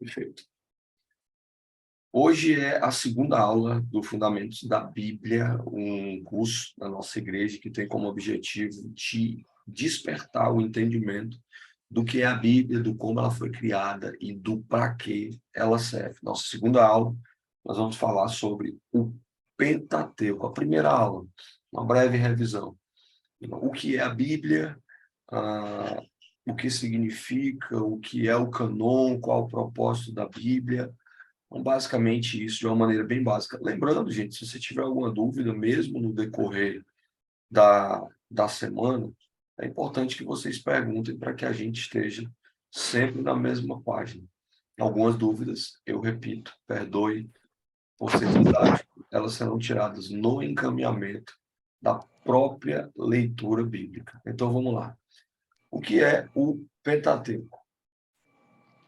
Perfeito. Hoje é a segunda aula do Fundamentos da Bíblia, um curso da nossa igreja que tem como objetivo de despertar o entendimento do que é a Bíblia, do como ela foi criada e do para que ela serve. Nossa segunda aula, nós vamos falar sobre o Pentateuco, a primeira aula, uma breve revisão. O que é a Bíblia, o que significa, o que é o cânon, qual o propósito da Bíblia. Então, basicamente, isso de uma maneira bem básica. Lembrando, gente, se você tiver alguma dúvida, mesmo no decorrer da semana, é importante que vocês perguntem para que a gente esteja sempre na mesma página. Algumas dúvidas, eu repito, perdoe por ser didático, elas serão tiradas no encaminhamento da própria leitura bíblica. Então, vamos lá. O que é o Pentateuco?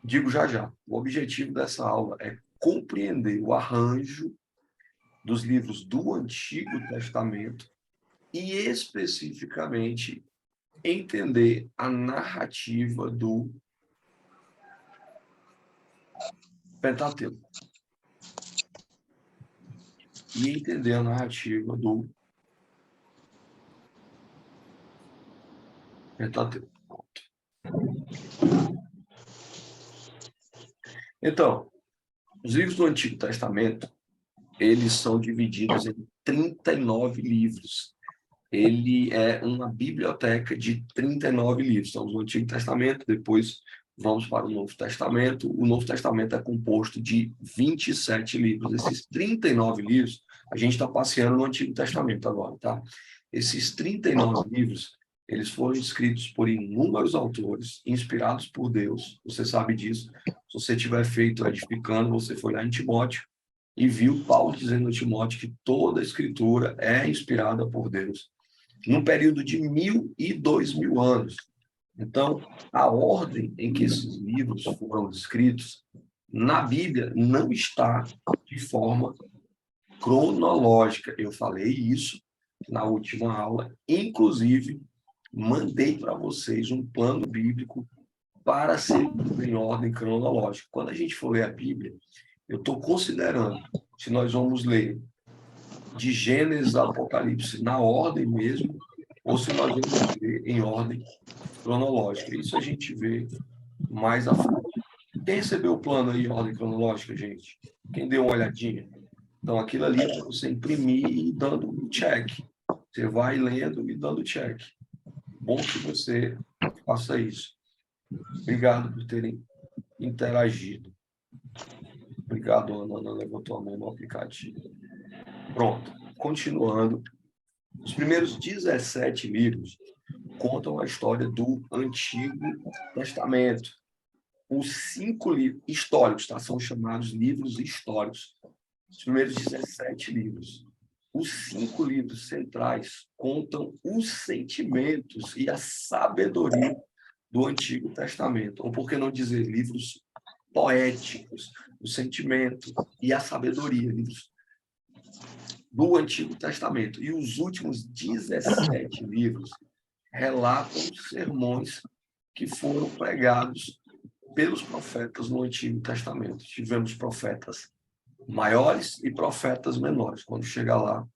Digo já já. O objetivo dessa aula é compreender o arranjo dos livros do Antigo Testamento e, especificamente, entender a narrativa do Pentateuco. E entender a narrativa do Pentateuco. Então, os livros do Antigo Testamento, eles são divididos em 39 livros. Ele é uma biblioteca de 39 livros. Então, o Antigo Testamento, depois vamos para o Novo Testamento. O Novo Testamento é composto de 27 livros. Esses 39 livros, a gente está passeando no Antigo Testamento agora, tá? Esses 39 livros, eles foram escritos por inúmeros autores, inspirados por Deus. Você sabe disso. Se você tiver feito edificando, você foi lá em Timóteo e viu Paulo dizendo a Timóteo que toda a escritura é inspirada por Deus, num período de 1.000 e 2.000 anos. Então, a ordem em que esses livros foram escritos na Bíblia não está de forma cronológica. Eu falei isso na última aula, inclusive mandei para vocês um plano bíblico para ser em ordem cronológica. Quando a gente for ler a Bíblia, eu estou considerando, se nós vamos ler de Gênesis a Apocalipse na ordem mesmo, ou se nós vamos ver em ordem cronológica. Isso a gente vê mais à frente. Quem recebeu o plano aí em ordem cronológica, gente? Quem deu uma olhadinha? Então, aquilo ali é para você imprimir e dando um check. Você vai lendo e dando check. Bom que você faça isso. Obrigado por terem interagido. Obrigado, Ana. Ana levantou a mão no aplicativo. Pronto. Continuando. Os primeiros 17 livros contam a história do Antigo Testamento. Os 5 livros históricos, tá? São chamados livros históricos. Os primeiros 17 livros. Os 5 livros centrais contam os sentimentos e a sabedoria do Antigo Testamento. Ou por que não dizer livros poéticos, o sentimento e a sabedoria, livros do Antigo Testamento. E os últimos 17 livros relatam sermões que foram pregados pelos profetas no Antigo Testamento. Tivemos profetas maiores e profetas menores. Quando chegar lá,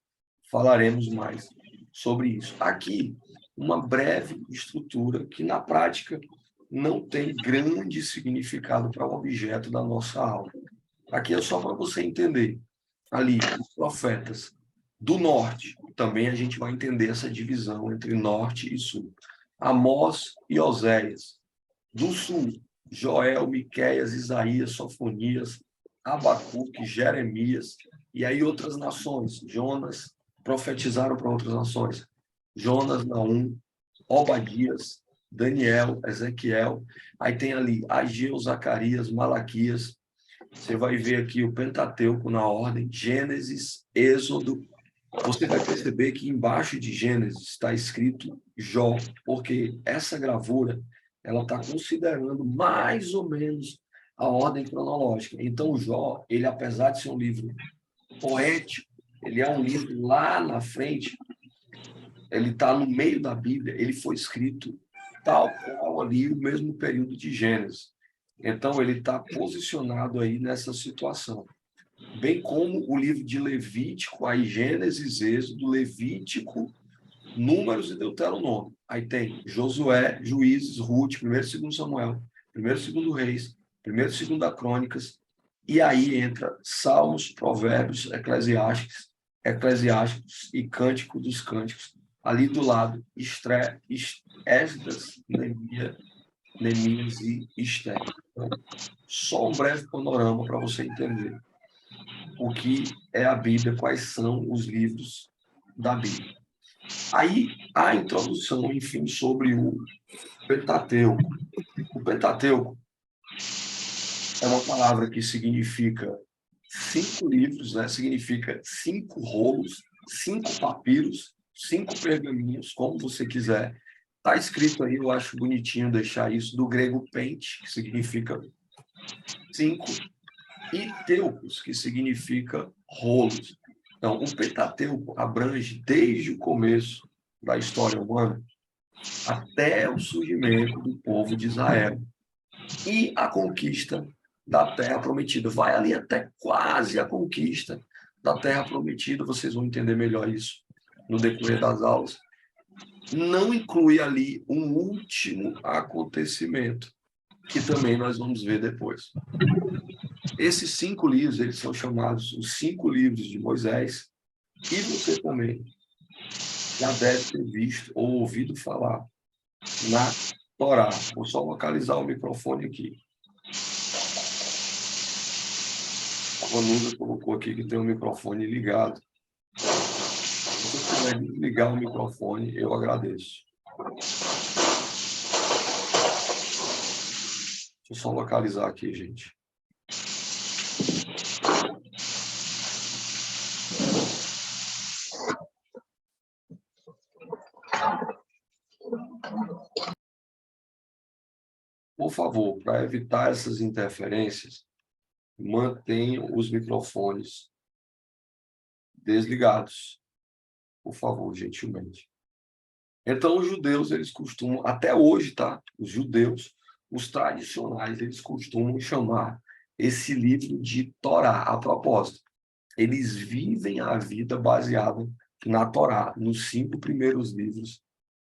falaremos mais sobre isso. Aqui, uma breve estrutura que, na prática, não tem grande significado para o objeto da nossa aula. Aqui é só para você entender. Ali, os profetas do norte, também a gente vai entender essa divisão entre norte e sul. Amós e Oséias. Do sul, Joel, Miqueias, Isaías, Sofonias, Abacuque, Jeremias, e aí outras nações. Jonas profetizaram para outras nações. Jonas, Naum, Obadias, Daniel, Ezequiel. Aí tem ali Ageu, Zacarias, Malaquias. Você vai ver aqui o Pentateuco na ordem, Gênesis, Êxodo. Você vai perceber que embaixo de Gênesis está escrito Jó, porque essa gravura ela está considerando mais ou menos a ordem cronológica. Então, Jó, ele, apesar de ser um livro poético, ele é um livro lá na frente, ele está no meio da Bíblia, ele foi escrito tal qual ali, o mesmo período de Gênesis. Então, ele está posicionado aí nessa situação. Bem como o livro de Levítico, aí Gênesis, Êxodo, Levítico, Números e Deuteronômio. Aí tem Josué, Juízes, Ruth, 1º e 2º Samuel, 1º e 2º Reis, 1º e 2º Crônicas, e aí entra Salmos, Provérbios, Eclesiásticos e Cântico dos Cânticos. Ali do lado, Esdras, Neemias e Esther. Então, só um breve panorama para você entender o que é a Bíblia, quais são os livros da Bíblia. Aí, a introdução, enfim, sobre o Pentateuco. O Pentateuco é uma palavra que significa 5 livros, né? Significa 5 rolos, 5 papiros, 5 pergaminhos, como você quiser. Está escrito aí, eu acho bonitinho deixar isso, do grego pente, que significa 5, e teucos, que significa rolos. Então, o Pentateuco abrange desde o começo da história humana até o surgimento do povo de Israel e a conquista da Terra Prometida. Vai ali até quase a conquista da Terra Prometida, vocês vão entender melhor isso no decorrer das aulas. Não inclui ali um último acontecimento, que também nós vamos ver depois. Esses 5 livros, eles são chamados os 5 livros de Moisés, e você também já deve ter visto ou ouvido falar na Torá. Vou só localizar o microfone aqui. A Vanusa colocou aqui que tem o microfone ligado. Se você puder desligar o microfone, eu agradeço. Deixa eu só localizar aqui, gente. Por favor, para evitar essas interferências, mantenham os microfones desligados. Por favor, gentilmente. Então, os judeus, eles costumam, até hoje, tá? Os judeus, os tradicionais, eles costumam chamar esse livro de Torá, a propósito. Eles vivem a vida baseada na Torá, nos 5 primeiros livros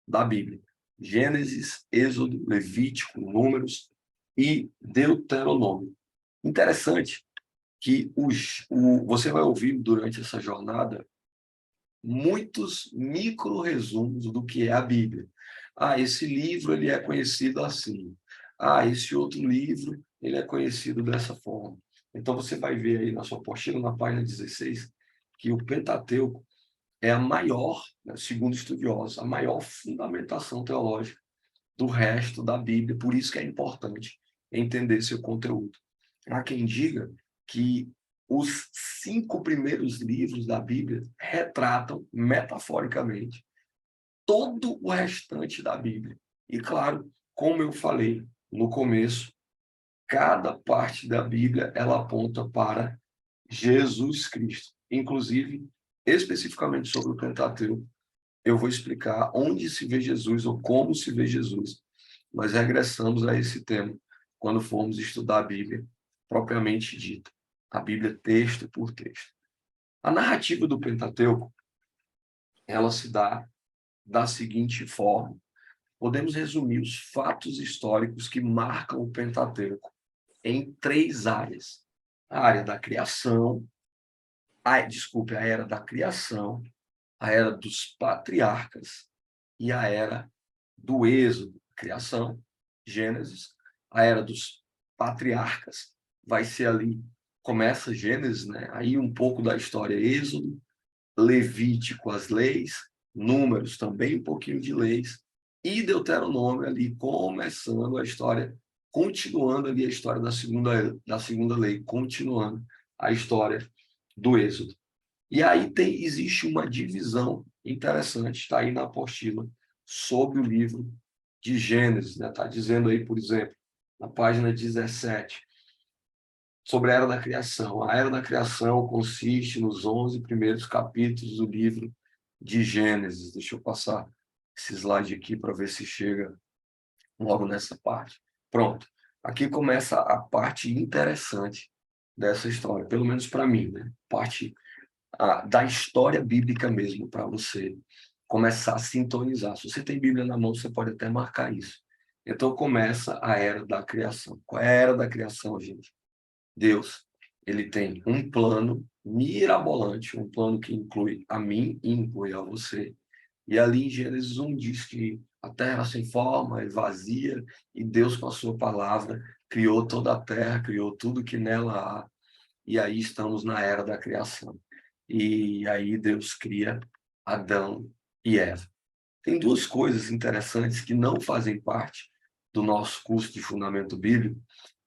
da Bíblia. Gênesis, Êxodo, Levítico, Números e Deuteronômio. Interessante que você vai ouvir durante essa jornada muitos micro-resumos do que é a Bíblia. Ah, esse livro ele é conhecido assim. Ah, esse outro livro ele é conhecido dessa forma. Então você vai ver aí na sua apostila, na página 16, que o Pentateuco é a maior, né, segundo estudiosos, a maior fundamentação teológica do resto da Bíblia. Por isso que é importante entender seu conteúdo. Há quem diga que os 5 primeiros livros da Bíblia retratam, metaforicamente, todo o restante da Bíblia. E, claro, como eu falei no começo, cada parte da Bíblia ela aponta para Jesus Cristo. Inclusive, especificamente sobre o Pentateuco, eu vou explicar onde se vê Jesus ou como se vê Jesus. Nós regressamos a esse tema quando formos estudar a Bíblia propriamente dita, a Bíblia texto por texto. A narrativa do Pentateuco, ela se dá da seguinte forma. Podemos resumir os fatos históricos que marcam o Pentateuco em 3 áreas. A área da criação, a era da criação, a era dos patriarcas e a era do Êxodo, criação, Gênesis, a era dos patriarcas, vai ser ali, começa Gênesis, né? Aí um pouco da história Êxodo, Levítico, as leis, Números, também um pouquinho de leis, e Deuteronômio ali, começando a história, continuando ali a história da segunda lei, continuando a história do Êxodo. E aí existe uma divisão interessante, está aí na apostila, sobre o livro de Gênesis. Está, né? Dizendo aí, por exemplo, na página 17, sobre a Era da Criação. A Era da Criação consiste nos 11 primeiros capítulos do livro de Gênesis. Deixa eu passar esse slide aqui para ver se chega logo nessa parte. Pronto. Aqui começa a parte interessante dessa história, pelo menos para mim, né? Parte da história bíblica mesmo, para você começar a sintonizar. Se você tem Bíblia na mão, você pode até marcar isso. Então começa a era da criação. Qual é a era da criação, gente? Deus, ele tem um plano mirabolante, um plano que inclui a mim e inclui a você. E ali em Gênesis 1 diz que a terra era sem forma e vazia, e Deus, com a sua palavra, criou toda a terra, criou tudo que nela há. E aí estamos na era da criação. E aí Deus cria Adão e Eva. Tem duas coisas interessantes que não fazem parte do nosso curso de fundamento bíblico,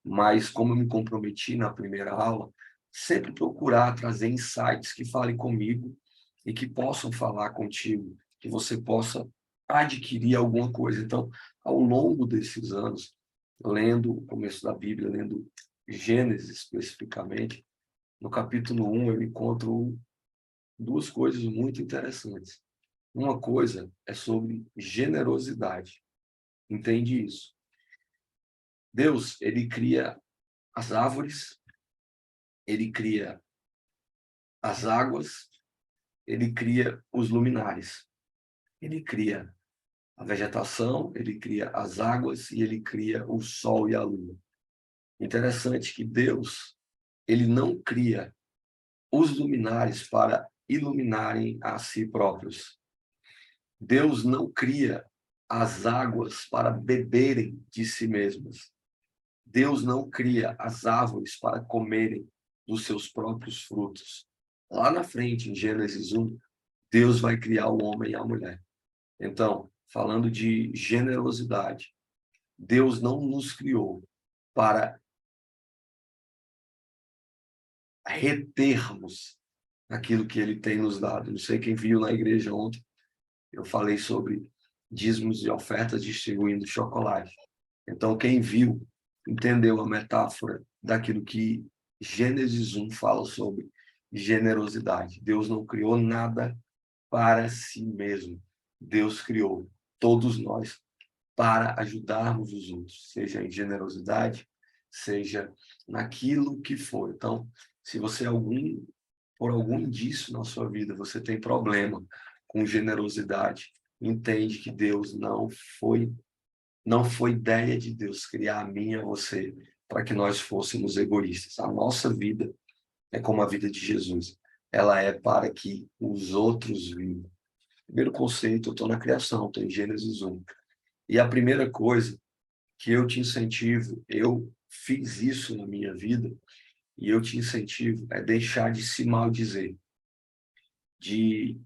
mas como eu me comprometi na primeira aula, sempre procurar trazer insights que falem comigo e que possam falar contigo, que você possa adquirir alguma coisa. Então, ao longo desses anos, lendo o começo da Bíblia, lendo Gênesis especificamente, no capítulo 1 eu encontro duas coisas muito interessantes. Uma coisa é sobre generosidade. Entende isso? Deus, ele cria as árvores, ele cria as águas, ele cria os luminares. Ele cria a vegetação, ele cria as águas e ele cria o sol e a lua. Interessante que Deus, ele não cria os luminares para iluminarem a si próprios. Deus não cria as águas para beberem de si mesmas. Deus não cria as árvores para comerem dos seus próprios frutos. Lá na frente, em Gênesis 1, Deus vai criar o homem e a mulher. Então, falando de generosidade, Deus não nos criou para retermos aquilo que ele tem nos dado. Não sei quem viu na igreja ontem, eu falei sobre dízimos e ofertas distribuindo chocolate. Então, quem viu, entendeu a metáfora daquilo que Gênesis 1 fala sobre generosidade. Deus não criou nada para si mesmo. Deus criou todos nós para ajudarmos os outros, seja em generosidade, seja naquilo que for. Então, se você por algum indício na sua vida, você tem problema com generosidade, entende que Deus não foi ideia de Deus criar a mim e a você para que nós fôssemos egoístas. A nossa vida é como a vida de Jesus. Ela é para que os outros vivam. Primeiro conceito, eu estou na criação, estou em Gênesis 1. E a primeira coisa que eu te incentivo, eu fiz isso na minha vida, e eu te incentivo é deixar de se maldizer, de,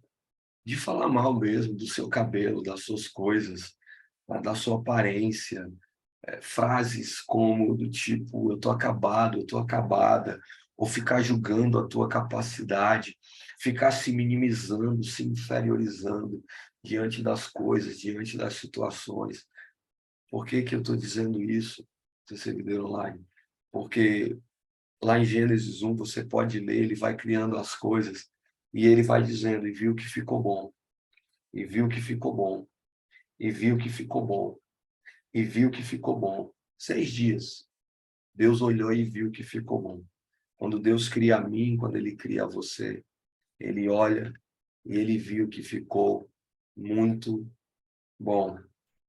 de falar mal mesmo do seu cabelo, das suas coisas, da sua aparência, frases como do tipo, eu tô acabado, eu tô acabada, ou ficar julgando a tua capacidade, ficar se minimizando, se inferiorizando diante das coisas, diante das situações. Por que que eu estou dizendo isso, seu seguidor online? Porque lá em Gênesis 1 você pode ler, ele vai criando as coisas e ele vai dizendo, e viu que ficou bom, e viu que ficou bom, e viu que ficou bom, e viu que ficou bom. 6 dias. Deus olhou e viu que ficou bom. Quando Deus cria a mim, quando ele cria você, ele olha e ele viu que ficou muito bom.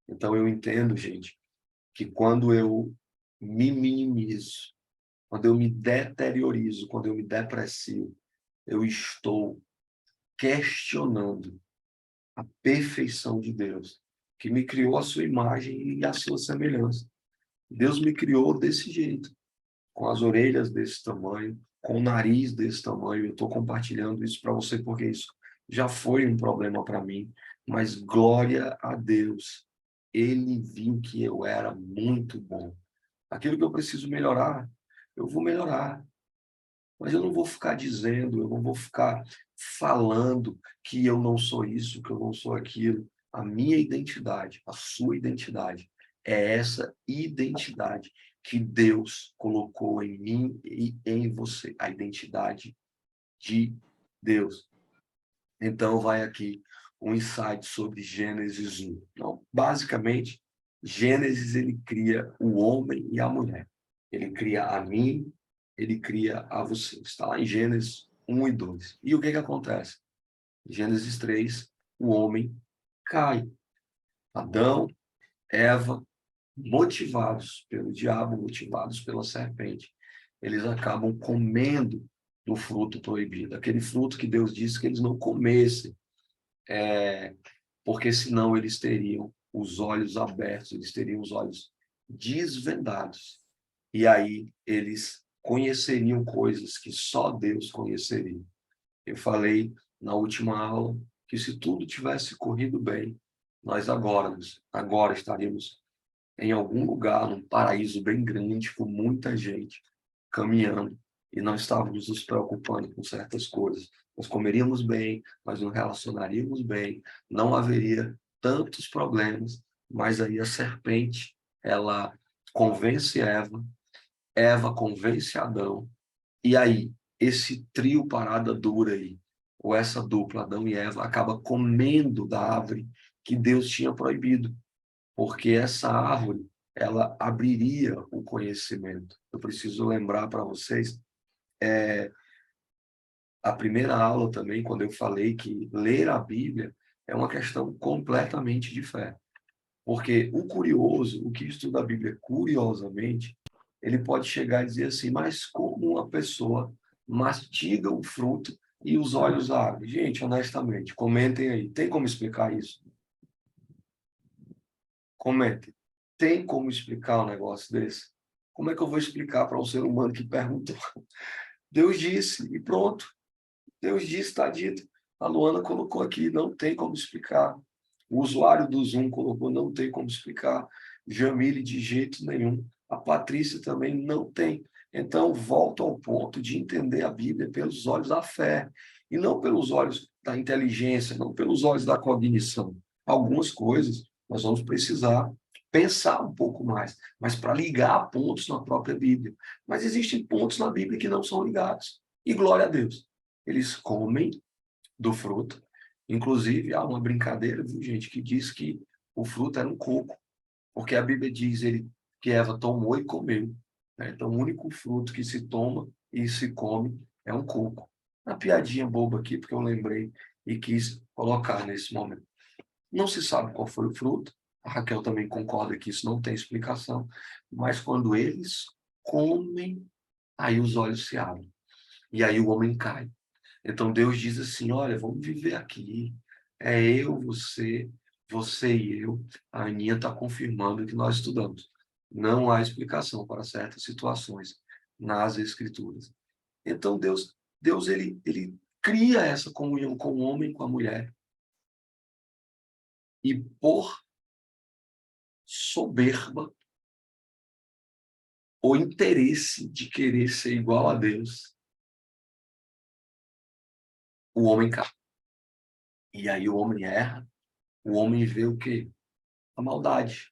Então eu entendo, gente, que quando eu me minimizo, quando eu me deteriorizo, quando eu me deprecio, eu estou questionando a perfeição de Deus, que me criou a sua imagem e a sua semelhança. Deus me criou desse jeito, com as orelhas desse tamanho, com o nariz desse tamanho. Eu estou compartilhando isso para você porque isso já foi um problema para mim, mas glória a Deus. Ele viu que eu era muito bom. Aquilo que eu preciso melhorar, eu vou melhorar. Mas eu não vou ficar dizendo, eu não vou ficar falando que eu não sou isso, que eu não sou aquilo. A minha identidade, a sua identidade, é essa identidade que Deus colocou em mim e em você, a identidade de Deus. Então, vai aqui um insight sobre Gênesis 1. Então, basicamente, Gênesis, ele cria o homem e a mulher. Ele cria a mim, ele cria a você. Está lá em Gênesis 1 e 2. E o que acontece? Gênesis 3, o homem cai. Adão, Eva, motivados pelo diabo, motivados pela serpente, eles acabam comendo do fruto proibido. Aquele fruto que Deus disse que eles não comessem, porque senão eles teriam os olhos abertos, eles teriam os olhos desvendados. E aí eles conheceriam coisas que só Deus conheceria. Eu falei na última aula que se tudo tivesse corrido bem, nós agora estaríamos em algum lugar, num paraíso bem grande, com muita gente caminhando, e não estávamos nos preocupando com certas coisas. Nós comeríamos bem, nós nos relacionaríamos bem, não haveria tantos problemas, mas aí a serpente, ela convence Eva, Eva convence Adão, e aí esse trio parada dura aí, ou essa dupla, Adão e Eva, acaba comendo da árvore que Deus tinha proibido, porque essa árvore, ela abriria o conhecimento. Eu preciso lembrar para vocês, a primeira aula também, quando eu falei que ler a Bíblia é uma questão completamente de fé. Porque o curioso, o que estuda a Bíblia curiosamente, ele pode chegar e dizer assim, mas como uma pessoa mastiga o fruto e os olhos abrem? Gente, honestamente, comentem aí, tem como explicar isso? Comentem. Tem como explicar um negócio desse? Como é que eu vou explicar para um ser humano que perguntou? Deus disse, e pronto. Deus disse, está dito. A Luana colocou aqui, não tem como explicar. O usuário do Zoom colocou, não tem como explicar. Jamile, de jeito nenhum. A Patrícia também não tem. Então, volto ao ponto de entender a Bíblia pelos olhos da fé, e não pelos olhos da inteligência, não pelos olhos da cognição. Algumas coisas nós vamos precisar pensar um pouco mais, mas para ligar pontos na própria Bíblia. Mas existem pontos na Bíblia que não são ligados. E glória a Deus. Eles comem do fruto. Inclusive, há uma brincadeira, viu, gente, que diz que o fruto era um coco, porque a Bíblia diz que Eva tomou e comeu. Né? Então, o único fruto que se toma e se come é um coco. Uma piadinha boba aqui, porque eu lembrei e quis colocar nesse momento. Não se sabe qual foi o fruto. A Raquel também concorda que isso não tem explicação. Mas quando eles comem, aí os olhos se abrem. E aí o homem cai. Então Deus diz assim, olha, vamos viver aqui. É eu, você e eu. A Aninha está confirmando o que nós estudamos. Não há explicação para certas situações nas Escrituras. Então Deus ele cria essa comunhão com o homem e com a mulher. E por soberba, o interesse de querer ser igual a Deus, o homem cai. E aí o homem erra, o homem vê o quê? A maldade.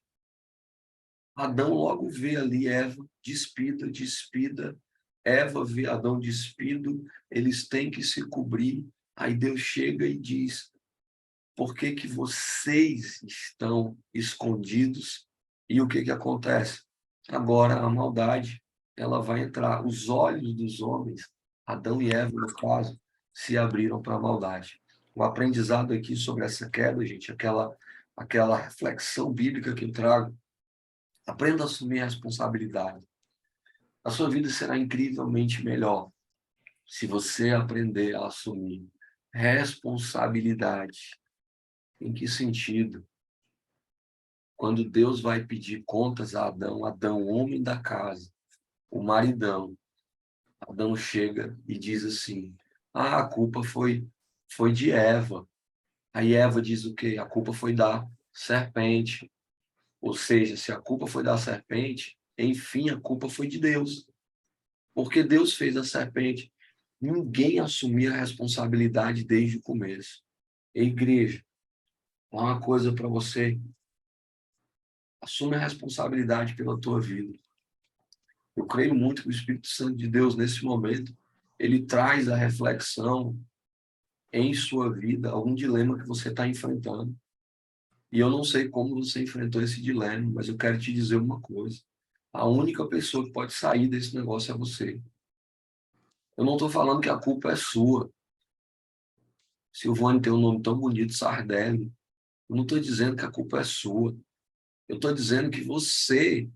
Adão logo vê ali Eva despida. Eva vê Adão despido, eles têm que se cobrir. Aí Deus chega e diz, por que que vocês estão escondidos? E o que que acontece? Agora a maldade, ela vai entrar. Os olhos dos homens, Adão e Eva, no caso, se abriram para a maldade. O aprendizado aqui sobre essa queda, gente, aquela reflexão bíblica que eu trago, aprenda a assumir a responsabilidade. A sua vida será incrivelmente melhor se você aprender a assumir responsabilidade. Em que sentido? Quando Deus vai pedir contas a Adão, Adão, homem da casa, o maridão, Adão chega e diz assim, a culpa foi de Eva. Aí Eva diz o quê? A culpa foi da serpente. Ou seja, se a culpa foi da serpente, enfim, a culpa foi de Deus. Porque Deus fez a serpente. Ninguém assumia a responsabilidade desde o começo. Igreja, uma coisa para você. Assume a responsabilidade pela tua vida. Eu creio muito que o Espírito Santo de Deus, nesse momento, ele traz a reflexão em sua vida, algum dilema que você está enfrentando. E eu não sei como você enfrentou esse dilema, mas eu quero te dizer uma coisa. A única pessoa que pode sair desse negócio é você. Eu não estou falando que a culpa é sua. Silvane tem um nome tão bonito, Sardelli. Eu não estou dizendo que a culpa é sua. Eu estou dizendo que você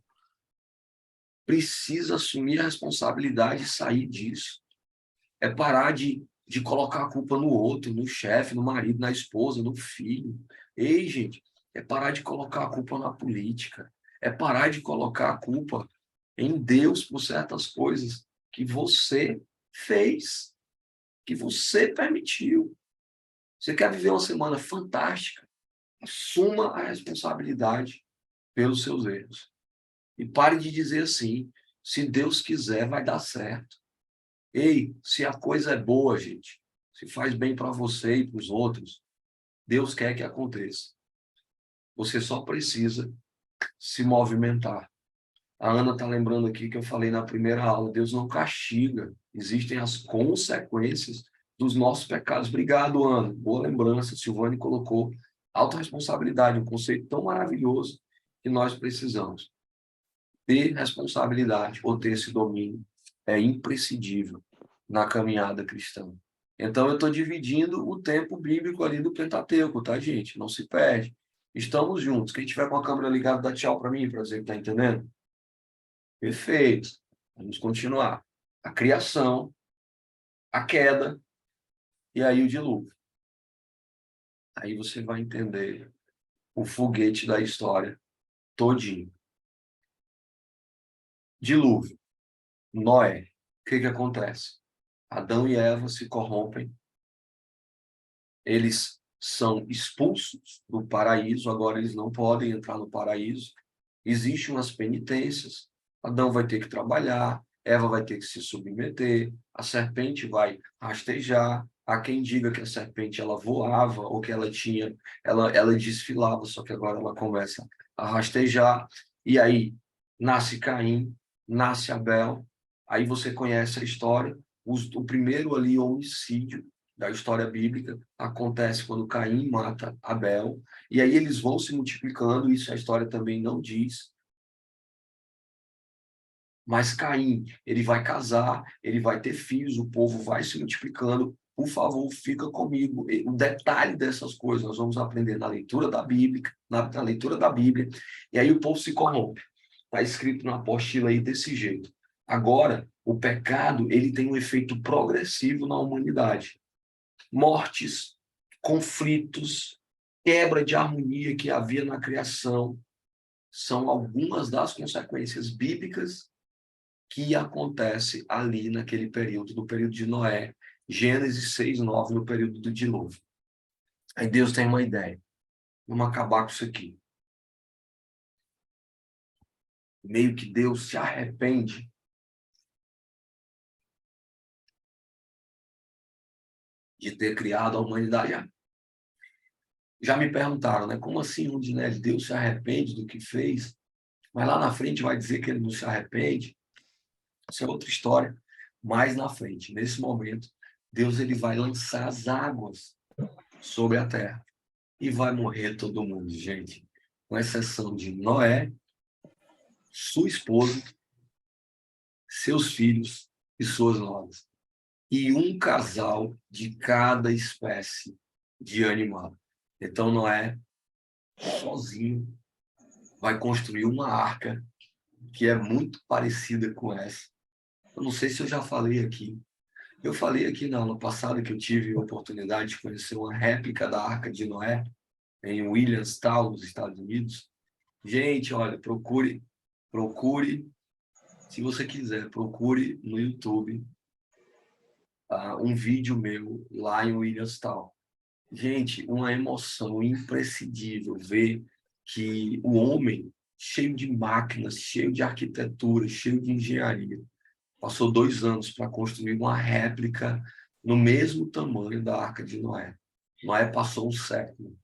precisa assumir a responsabilidade e sair disso. É parar de colocar a culpa no outro, no chefe, no marido, na esposa, no filho. Ei, gente, é parar de colocar a culpa na política. É parar de colocar a culpa em Deus por certas coisas que você fez, que você permitiu. Você quer viver uma semana fantástica? Assuma a responsabilidade pelos seus erros. E pare de dizer assim, se Deus quiser, vai dar certo. Ei, se a coisa é boa, gente, se faz bem para você e para os outros, Deus quer que aconteça. Você só precisa se movimentar. A Ana está lembrando aqui que eu falei na primeira aula, Deus não castiga, existem as consequências dos nossos pecados. Obrigado, Ana. Boa lembrança. Silvane colocou autorresponsabilidade, um conceito tão maravilhoso que nós precisamos. Ter responsabilidade ou ter esse domínio é imprescindível na caminhada cristã. Então, eu estou dividindo o tempo bíblico ali do Pentateuco, tá, gente? Não se perde. Estamos juntos. Quem tiver com a câmera ligada, dá tchau para mim, para dizer que está entendendo. Perfeito. Vamos continuar. A criação, a queda e aí o dilúvio. Aí você vai entender o foguete da história todinho. Dilúvio. Noé. O que acontece? Adão e Eva se corrompem, eles são expulsos do paraíso, agora eles não podem entrar no paraíso. Existem umas penitências, Adão vai ter que trabalhar, Eva vai ter que se submeter, a serpente vai rastejar, há quem diga que a serpente ela voava ou que ela desfilava, só que agora ela começa a rastejar, e aí nasce Caim, nasce Abel, aí você conhece a história, o primeiro ali homicídio da história bíblica acontece quando Caim mata Abel, e aí eles vão se multiplicando, isso a história também não diz. Mas Caim, ele vai casar, ele vai ter filhos, o povo vai se multiplicando. Por favor, fica comigo. O detalhe dessas coisas nós vamos aprender na leitura da Bíblia, na leitura da Bíblia, e aí o povo se corrompe. Está escrito na apostila aí desse jeito. Agora, o pecado, ele tem um efeito progressivo na humanidade. Mortes, conflitos, quebra de harmonia que havia na criação, são algumas das consequências bíblicas que acontece ali naquele período, no período de Noé, Gênesis 6:9, no período do dilúvio. Aí Deus tem uma ideia. Vamos acabar com isso aqui. Meio que Deus se arrepende de ter criado a humanidade. Já me perguntaram, né? Como assim, Rudinelli? Deus se arrepende do que fez, mas lá na frente vai dizer que ele não se arrepende? Isso é outra história. Mais na frente, nesse momento, Deus ele vai lançar as águas sobre a terra e vai morrer todo mundo, gente, com exceção de Noé, sua esposa, seus filhos e suas noras, e um casal de cada espécie de animal. Então Noé, sozinho, vai construir uma arca que é muito parecida com essa. Eu não sei se eu já falei aqui. Eu falei aqui na aula passada que eu tive a oportunidade de conhecer uma réplica da Arca de Noé em Williamstown, nos Estados Unidos. Gente, olha, procure, se você quiser, procure no YouTube um vídeo meu lá em Williamstown. Gente, uma emoção imprescindível ver que o homem, cheio de máquinas, cheio de arquitetura, cheio de engenharia, passou 2 anos para construir uma réplica no mesmo tamanho da Arca de Noé. Noé passou um século.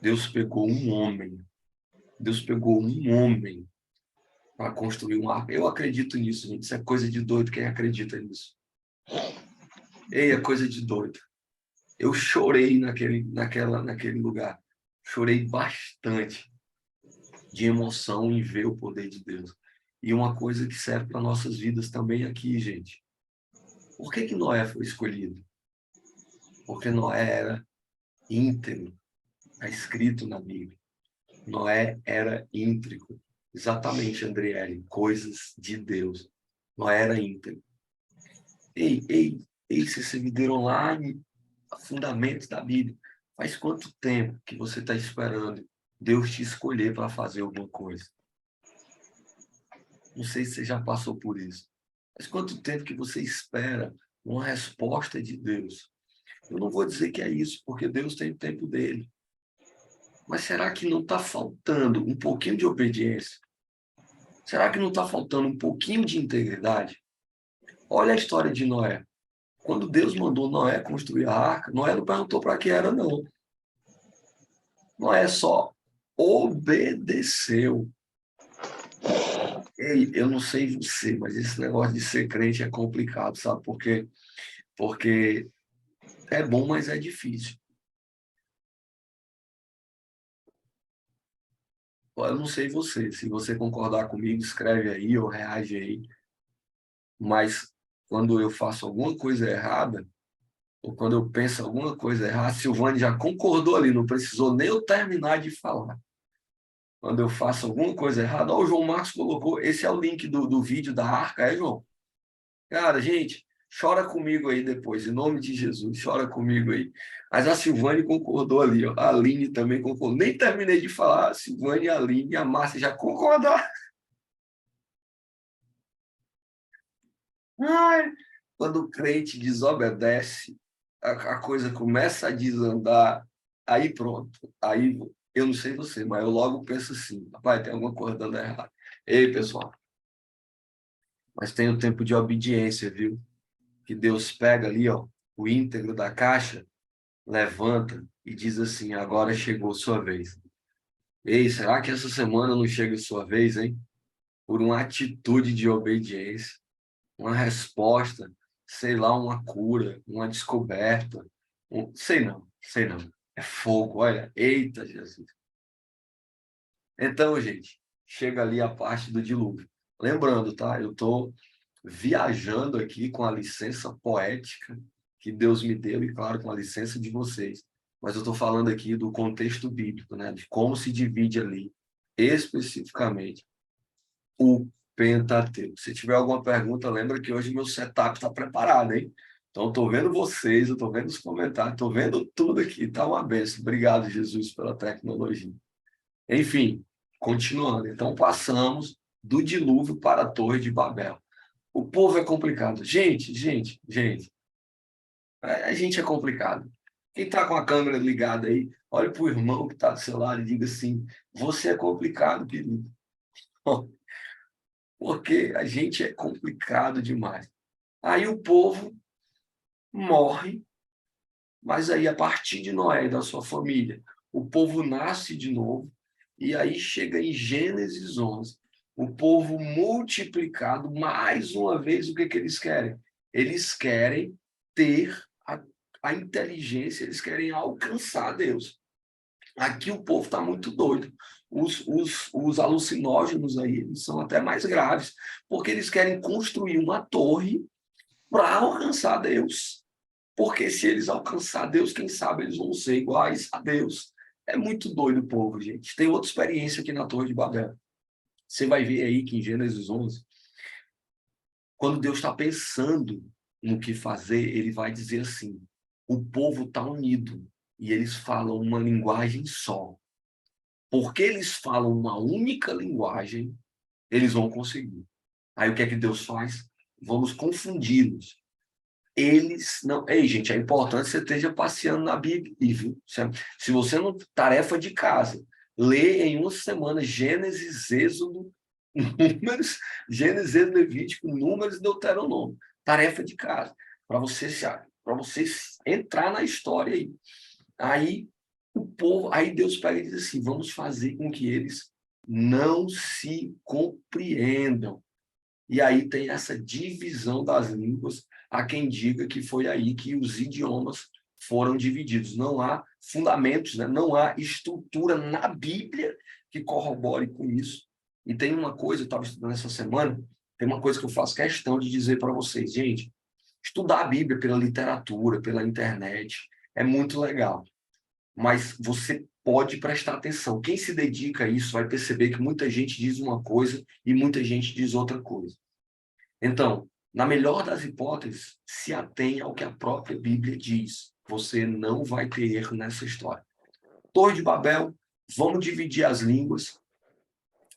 Deus pegou um homem. Deus pegou um homem para construir uma arca. Eu acredito nisso, gente. Isso é coisa de doido quem acredita nisso. Ei, é coisa de doido. Eu chorei naquele lugar. chorei bastante de emoção em ver o poder de Deus. E uma coisa que serve para nossas vidas também aqui, gente. Por que Noé foi escolhido? Porque Noé era íntegro. Está escrito na Bíblia. Noé era íntegro. Exatamente, Andriele. Coisas de Deus. Noé era íntegro. Ei, vocês me deram lá em fundamentos da Bíblia. Faz quanto tempo que você está esperando Deus te escolher para fazer alguma coisa? Não sei se você já passou por isso. Mas quanto tempo que você espera uma resposta de Deus? Eu não vou dizer que é isso, porque Deus tem o tempo dele. Mas será que não está faltando um pouquinho de obediência? Será que não está faltando um pouquinho de integridade? Olha a história de Noé. Quando Deus mandou Noé construir a arca, Noé não perguntou para que era, não. Noé só obedeceu. Ei, eu não sei você, mas esse negócio de ser crente é complicado, sabe por quê? Porque é bom, mas é difícil. Eu não sei você, se você concordar comigo, escreve aí ou reage aí. Mas quando eu faço alguma coisa errada, ou quando eu penso alguma coisa errada, a Silvane já concordou ali, não precisou nem eu terminar de falar. Quando eu faço alguma coisa errada, ó, o João Marcos colocou, esse é o link do vídeo da arca, é, João? Cara, gente, chora comigo aí depois, em nome de Jesus, chora comigo aí. Mas a Silvane concordou ali, ó. A Aline também concordou. Nem terminei de falar, a Silvane, a Aline e a Márcia já concordaram. Ai, quando o crente desobedece, a coisa começa a desandar, aí pronto. Aí eu não sei você, mas eu logo penso assim, rapaz, tem alguma coisa dando errado. Ei, pessoal, mas tem o tempo de obediência, viu? Que Deus pega ali, ó, o íntegro da caixa, levanta e diz assim: agora chegou sua vez. Ei, será que essa semana não chega sua vez, hein? Por uma atitude de obediência, uma resposta, sei lá, uma cura, uma descoberta, sei não. É fogo, olha, eita Jesus. Então, gente, chega ali a parte do dilúvio. Lembrando, tá? Eu estou viajando aqui com a licença poética que Deus me deu e, claro, com a licença de vocês. Mas eu estou falando aqui do contexto bíblico, né? De como se divide ali, especificamente, o Pentateuco. Se tiver alguma pergunta, lembra que hoje meu setup está preparado, hein? Então, estou vendo vocês, eu estou vendo os comentários, estou vendo tudo aqui. Está uma benção. Obrigado, Jesus, pela tecnologia. Enfim, continuando. Então, passamos do dilúvio para a Torre de Babel. O povo é complicado. Gente. A gente é complicado. Quem está com a câmera ligada aí, olha para o irmão que está do seu lado e diga assim: você é complicado, querido. Porque a gente é complicado demais. Aí o povo morre, mas aí a partir de Noé e da sua família, o povo nasce de novo, e aí chega em Gênesis 11, o povo multiplicado, mais uma vez, o que, que eles querem? Eles querem ter a inteligência, eles querem alcançar Deus. Aqui o povo está muito doido. Os alucinógenos aí eles são até mais graves, porque eles querem construir uma torre para alcançar Deus. Porque se eles alcançar Deus, quem sabe eles vão ser iguais a Deus. É muito doido o povo, gente. Tem outra experiência aqui na Torre de Babel. Você vai ver aí que em Gênesis 11, quando Deus está pensando no que fazer, ele vai dizer assim: o povo está unido e eles falam uma linguagem só. Porque eles falam uma única linguagem, eles vão conseguir. Aí o que é que Deus faz? Vamos confundi-los. Eles não. Ei, gente, é importante que você esteja passeando na Bíblia, viu? Se você não. Tarefa de casa. Lê em uma semana Gênesis, Êxodo, Números, Gênesis, Levítico, Números e Deuteronômio. Tarefa de casa. Para você entrar na história aí. Aí o povo, aí Deus pega e diz assim: vamos fazer com que eles não se compreendam. E aí tem essa divisão das línguas, há quem diga que foi aí que os idiomas foram divididos. Não há fundamentos, né? Não há estrutura na Bíblia que corrobore com isso. E tem uma coisa, eu estava estudando essa semana, tem uma coisa que eu faço questão de dizer para vocês. Gente, estudar a Bíblia pela literatura, pela internet, é muito legal. Mas você pode prestar atenção. Quem se dedica a isso vai perceber que muita gente diz uma coisa e muita gente diz outra coisa. Então, na melhor das hipóteses, se atenha ao que a própria Bíblia diz. Você não vai ter erro nessa história. Torre de Babel, vamos dividir as línguas,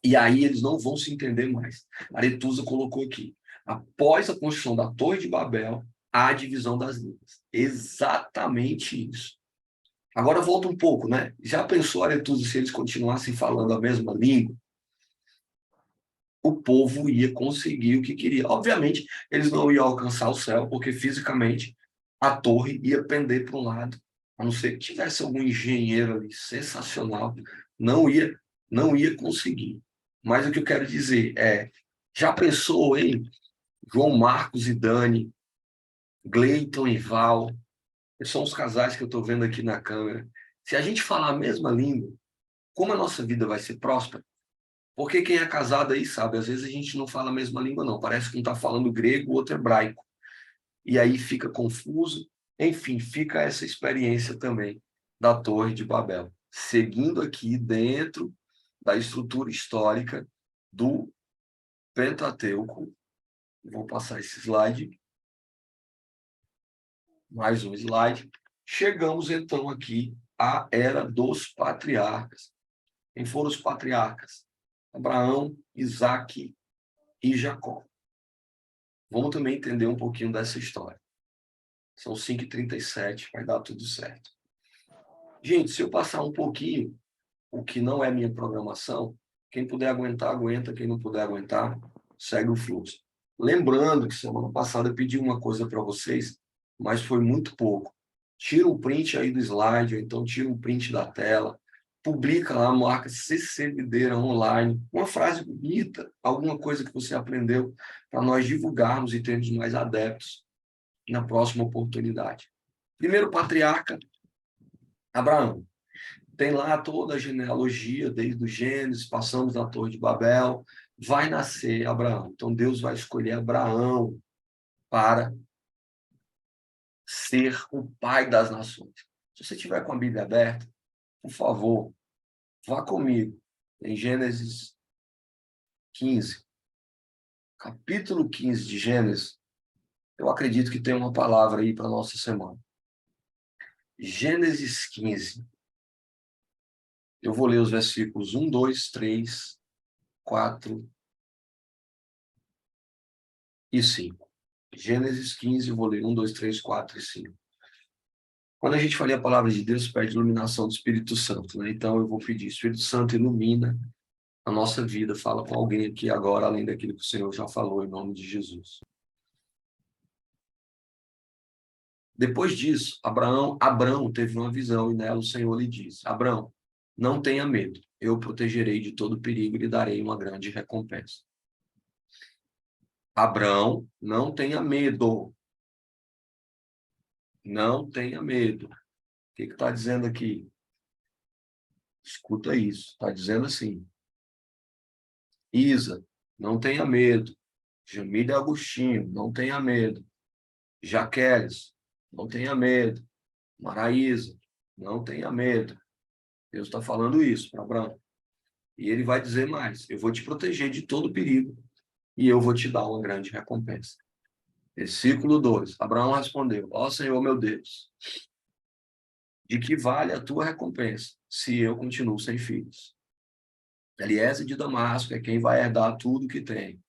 e aí eles não vão se entender mais. Aretusa colocou aqui, após a construção da Torre de Babel, há a divisão das línguas. Exatamente isso. Agora volta um pouco, né? Já pensou, Aretusa, se eles continuassem falando a mesma língua? O povo ia conseguir o que queria. Obviamente, eles não iam alcançar o céu, porque fisicamente a torre ia pender para um lado. A não ser que tivesse algum engenheiro ali sensacional, não ia conseguir. Mas o que eu quero dizer é, já pensou em João Marcos e Dani, Gleiton e Val, que são os casais que eu estou vendo aqui na câmera. Se a gente falar a mesma língua, como a nossa vida vai ser próspera? Porque quem é casado aí sabe, às vezes a gente não fala a mesma língua, não. Parece que um está falando grego, o outro hebraico. E aí fica confuso. Enfim, fica essa experiência também da Torre de Babel. Seguindo aqui dentro da estrutura histórica do Pentateuco. Vou passar esse slide. Mais um slide. Chegamos então aqui à era dos patriarcas. Quem foram os patriarcas? Abraão, Isaque e Jacó. Vamos também entender um pouquinho dessa história. São 5h37, vai dar tudo certo. Gente, se eu passar um pouquinho, o que não é minha programação, quem puder aguentar, aguenta. Quem não puder aguentar, segue o fluxo. Lembrando que semana passada eu pedi uma coisa para vocês, mas foi muito pouco. Tira um print aí do slide, ou então tira um print da tela, publica lá a marca CC Videira online, uma frase bonita, alguma coisa que você aprendeu, para nós divulgarmos e termos mais adeptos na próxima oportunidade. Primeiro patriarca, Abraão. Tem lá toda a genealogia, desde o Gênesis, passamos na Torre de Babel, vai nascer Abraão. Então Deus vai escolher Abraão para ser o pai das nações. Se você tiver com a Bíblia aberta, por favor, vá comigo em Gênesis 15. Capítulo 15 de Gênesis, eu acredito que tem uma palavra aí para a nossa semana. Gênesis 15. Eu vou ler os versículos 1, 2, 3, 4 e 5. Gênesis 15, eu vou ler 1, 2, 3, 4 e 5. Quando a gente fala a palavra de Deus, pede iluminação do Espírito Santo, né? Então eu vou pedir, Espírito Santo, ilumina a nossa vida, fala com alguém aqui agora, além daquilo que o Senhor já falou, em nome de Jesus. Depois disso, Abrão teve uma visão e nela o Senhor lhe disse, Abrão, não tenha medo, eu o protegerei de todo perigo e lhe darei uma grande recompensa. Abrão, não tenha medo. Não tenha medo. O que está dizendo aqui? Escuta isso. Está dizendo assim. Isa, não tenha medo. Jamília Agostinho, não tenha medo. Jaqueles, não tenha medo. Maraísa, não tenha medo. Deus está falando isso para Abraão. E ele vai dizer mais. Eu vou te proteger de todo perigo e eu vou te dar uma grande recompensa. Versículo 2. Abraão respondeu, ó Senhor meu Deus, de que vale a tua recompensa se eu continuo sem filhos? Eliezer de Damasco é quem vai herdar tudo que tem.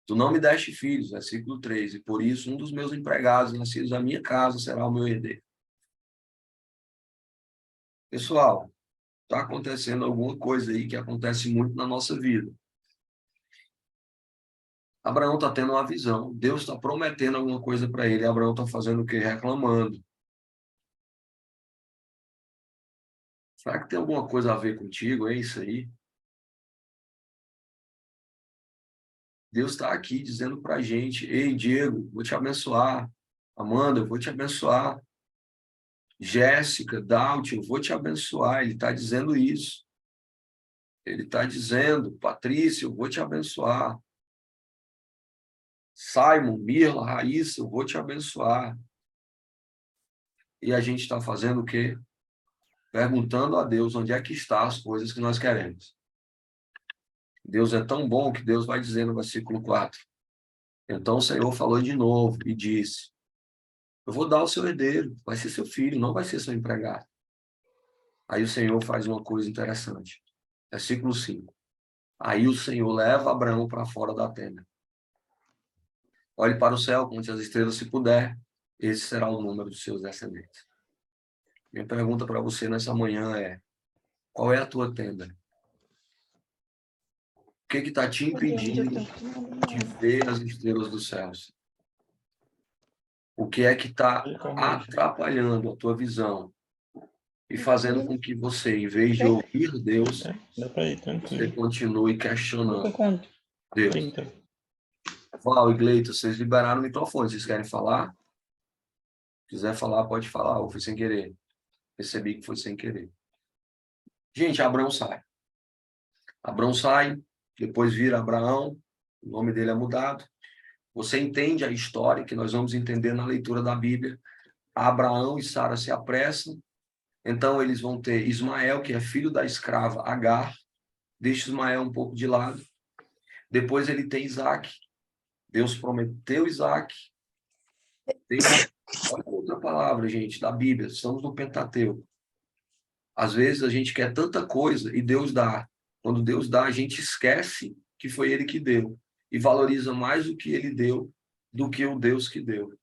Tu não me deste filhos, versículo 3, e por isso um dos meus empregados nascidos da minha casa será o meu herdeiro. Pessoal, está acontecendo alguma coisa aí que acontece muito na nossa vida. Abraão está tendo uma visão, Deus está prometendo alguma coisa para ele, Abraão está fazendo o quê? Reclamando. Será que tem alguma coisa a ver contigo? É isso aí? Deus está aqui dizendo para a gente, ei, Diego, vou te abençoar. Amanda, eu vou te abençoar. Jéssica, Daut, eu vou te abençoar. Ele está dizendo isso. Ele está dizendo, Patrícia, eu vou te abençoar. Simon, Mirla, Raíssa, eu vou te abençoar. E a gente está fazendo o quê? Perguntando a Deus onde é que estão as coisas que nós queremos. Deus é tão bom que Deus vai dizer no versículo 4. Então o Senhor falou de novo e disse, eu vou dar o seu herdeiro, vai ser seu filho, não vai ser seu empregado. Aí o Senhor faz uma coisa interessante. Versículo 5. Aí o Senhor leva Abraão para fora da tenda. Olhe para o céu, conte as estrelas se puder, esse será o número dos seus descendentes. Minha pergunta para você nessa manhã é, qual é a tua tenda? O que está te impedindo de ver as estrelas dos céus? O que é que está atrapalhando a tua visão e fazendo com que você, em vez de ouvir Deus, você continue questionando Deus? Val e Gleito, vocês liberaram o microfone, vocês querem falar? Se quiser falar, pode falar, ou foi sem querer. Percebi que foi sem querer. Gente, Abraão sai. Abraão sai, depois vira Abraão, o nome dele é mudado. Você entende a história que nós vamos entender na leitura da Bíblia. Abraão e Sara se apressam, então eles vão ter Ismael, que é filho da escrava Agar, deixa Ismael um pouco de lado. Depois ele tem Isaac, Deus prometeu Isaac. Olha outra palavra, gente, da Bíblia, estamos no Pentateuco. Às vezes a gente quer tanta coisa e Deus dá. Quando Deus dá, a gente esquece que foi Ele que deu e valoriza mais o que Ele deu do que o Deus que deu.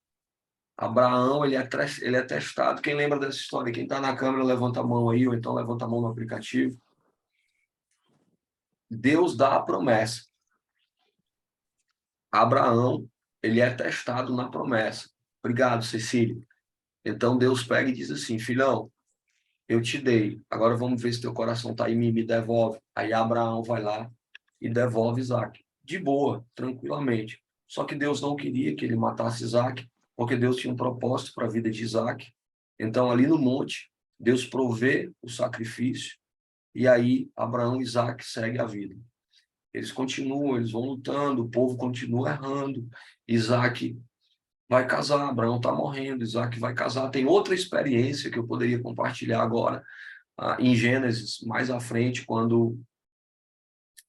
Abraão, ele é testado. Quem lembra dessa história? Quem está na câmera, levanta a mão aí, ou então levanta a mão no aplicativo. Deus dá a promessa. Abraão, ele é testado na promessa. Obrigado, Cecília. Então Deus pega e diz assim, filhão, eu te dei, agora vamos ver se teu coração está em mim, me devolve. Aí Abraão vai lá e devolve Isaac. De boa, tranquilamente. Só que Deus não queria que ele matasse Isaac, porque Deus tinha um propósito para a vida de Isaac. Então, ali no monte, Deus provê o sacrifício, e aí Abraão e Isaac seguem a vida. Eles continuam, eles vão lutando, o povo continua errando. Isaac vai casar, Abraão está morrendo, Isaac vai casar. Tem outra experiência que eu poderia compartilhar agora, em Gênesis, mais à frente, quando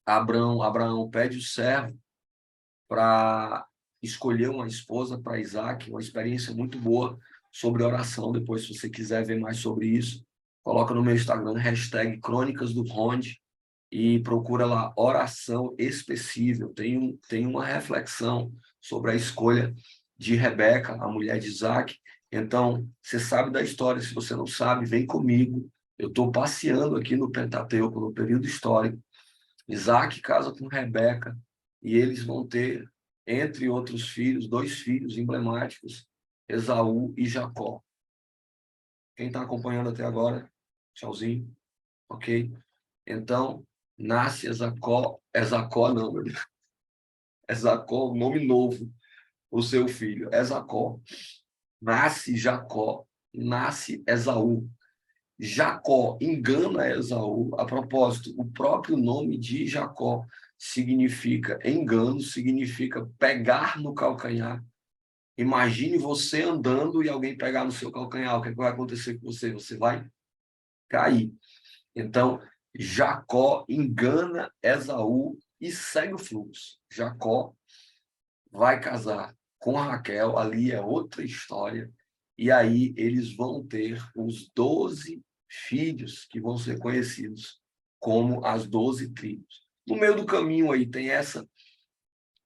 Abraão pede o servo para escolher uma esposa para Isaac, uma experiência muito boa sobre oração. Depois, se você quiser ver mais sobre isso, coloca no meu Instagram, #Crônicas do Ronde, e procura lá, oração especível. Tem uma reflexão sobre a escolha de Rebeca, a mulher de Isaac. Então, você sabe da história, se você não sabe, vem comigo. Eu estou passeando aqui no Pentateuco, no período histórico. Isaac casa com Rebeca, e eles vão ter, entre outros filhos, 2 filhos emblemáticos, Esaú e Jacó. Quem está acompanhando até agora? Tchauzinho. Ok? Então, nasce Ezacó não, meu Deus. Ezacó, nome novo, o seu filho, Ezacó. Nasce Jacó, nasce Esaú. Jacó engana Esaú. A propósito, o próprio nome de Jacó significa engano, significa pegar no calcanhar. Imagine você andando e alguém pegar no seu calcanhar. O que vai acontecer com você? Você vai cair. Então, Jacó engana Esaú e segue o fluxo. Jacó vai casar com Raquel, ali é outra história, e aí eles vão ter os 12 filhos que vão ser conhecidos como as 12 tribos. No meio do caminho aí tem essa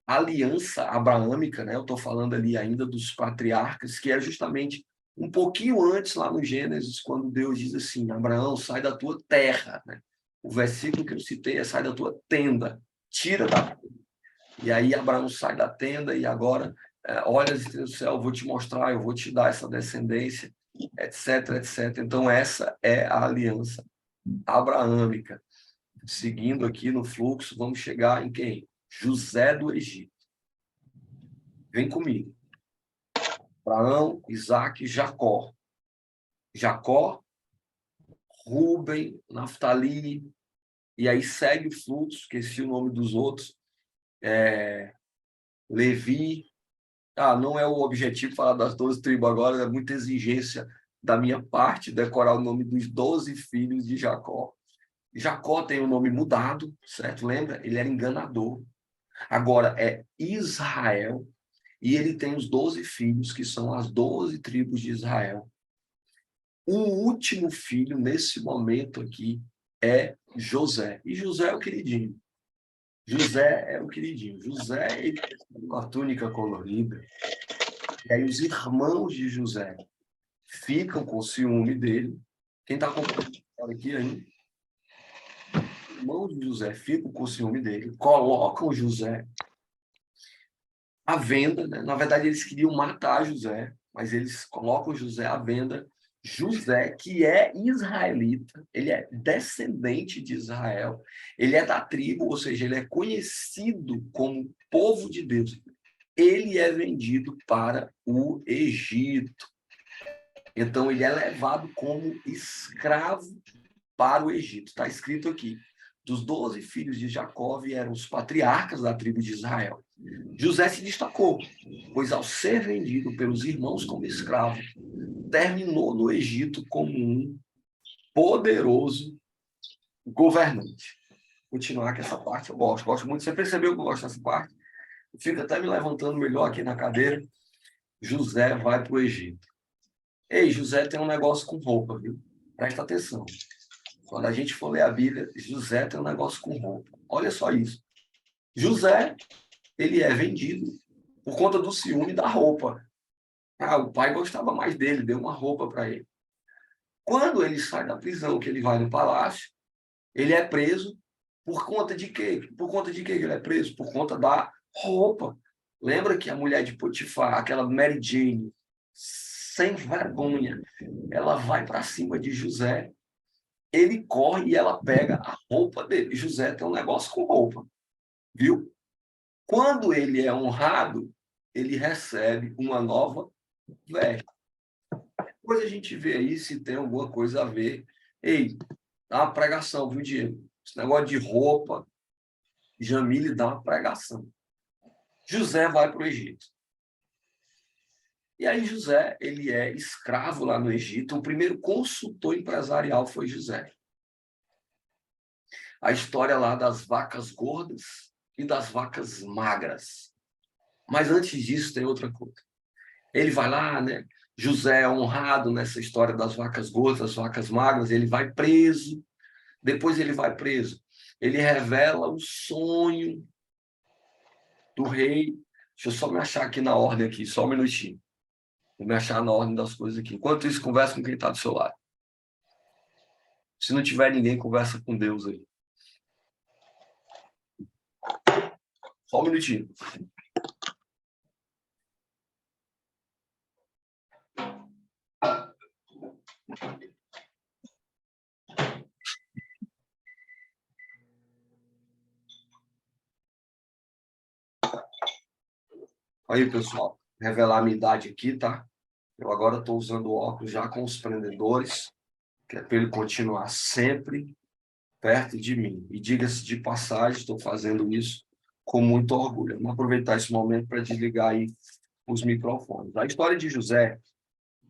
aliança abraâmica, né? Eu estou falando ali ainda dos patriarcas, que é justamente um pouquinho antes, lá no Gênesis, quando Deus diz assim, Abraão, sai da tua terra, né? O versículo que eu citei é sai da tua tenda, tira da... E aí Abraão sai da tenda e agora, olha as estrelas do céu, eu vou te mostrar, eu vou te dar essa descendência, etc, etc. Então essa é a aliança abraâmica. Seguindo aqui no fluxo, vamos chegar em quem? José do Egito. Vem comigo. Abraão, Isaac e Jacó. Jacó, Rúben, Naftali, e aí segue o fluxo, esqueci o nome dos outros, Levi. Não é o objetivo falar das 12 tribos agora, é muita exigência da minha parte decorar o nome dos 12 filhos de Jacó. Jacó tem o nome mudado, certo? Lembra? Ele era enganador. Agora é Israel, e ele tem os 12 filhos, que são as 12 tribos de Israel. O último filho, nesse momento aqui, é José. E José é o queridinho. José é o queridinho. José, ele tem uma túnica colorida. E aí os irmãos de José ficam com ciúme dele. Quem está acompanhando aqui ainda? Os irmãos de José ficam com ciúme dele, colocam José à venda, né? Na verdade, eles queriam matar José, mas eles colocam José à venda. José, que é israelita, ele é descendente de Israel, ele é da tribo, ou seja, ele é conhecido como povo de Deus. Ele é vendido para o Egito. Então, ele é levado como escravo para o Egito. Está escrito aqui: dos 12 filhos de Jacó vieram os patriarcas da tribo de Israel. José se destacou, pois ao ser vendido pelos irmãos como escravo, terminou no Egito como um poderoso governante. Continuar com essa parte, eu gosto muito. Você percebeu que eu gosto dessa parte? Fica até me levantando melhor aqui na cadeira. José vai para o Egito. Ei, José tem um negócio com roupa, viu? Presta atenção. Quando a gente for ler a Bíblia, José tem um negócio com roupa. Olha só isso. José, ele é vendido por conta do ciúme da roupa. O pai gostava mais dele, deu uma roupa para ele. Quando ele sai da prisão, que ele vai no palácio, ele é preso por conta de quê? Por conta de quê que ele é preso? Por conta da roupa. Lembra que a mulher de Potifar, aquela Mary Jane, sem vergonha, ela vai para cima de José, ele corre e ela pega a roupa dele. José tem um negócio com roupa, viu? Quando ele é honrado, ele recebe uma nova veste. Depois a gente vê aí se tem alguma coisa a ver. Ei, dá uma pregação, viu, Diego? Esse negócio de roupa, Jamile dá uma pregação. José vai para o Egito. E aí José, ele é escravo lá no Egito. O primeiro consultor empresarial foi José. A história lá das vacas gordas e das vacas magras. Mas antes disso tem outra coisa. Ele vai lá, né? José é honrado nessa história das vacas gordas, das vacas magras, ele vai preso. Depois ele vai preso. Ele revela o sonho do rei. Deixa eu só me achar aqui na ordem aqui, só um minutinho. Vou me achar na ordem das coisas aqui. Enquanto isso, conversa com quem está do seu lado. Se não tiver ninguém, conversa com Deus aí. Só um minutinho. Aí, pessoal, revelar a minha idade aqui, tá? Eu agora estou usando óculos já com os prendedores, que é para ele continuar sempre perto de mim. E diga-se de passagem, estou fazendo isso com muito orgulho. Vamos aproveitar esse momento para desligar aí os microfones. A história de José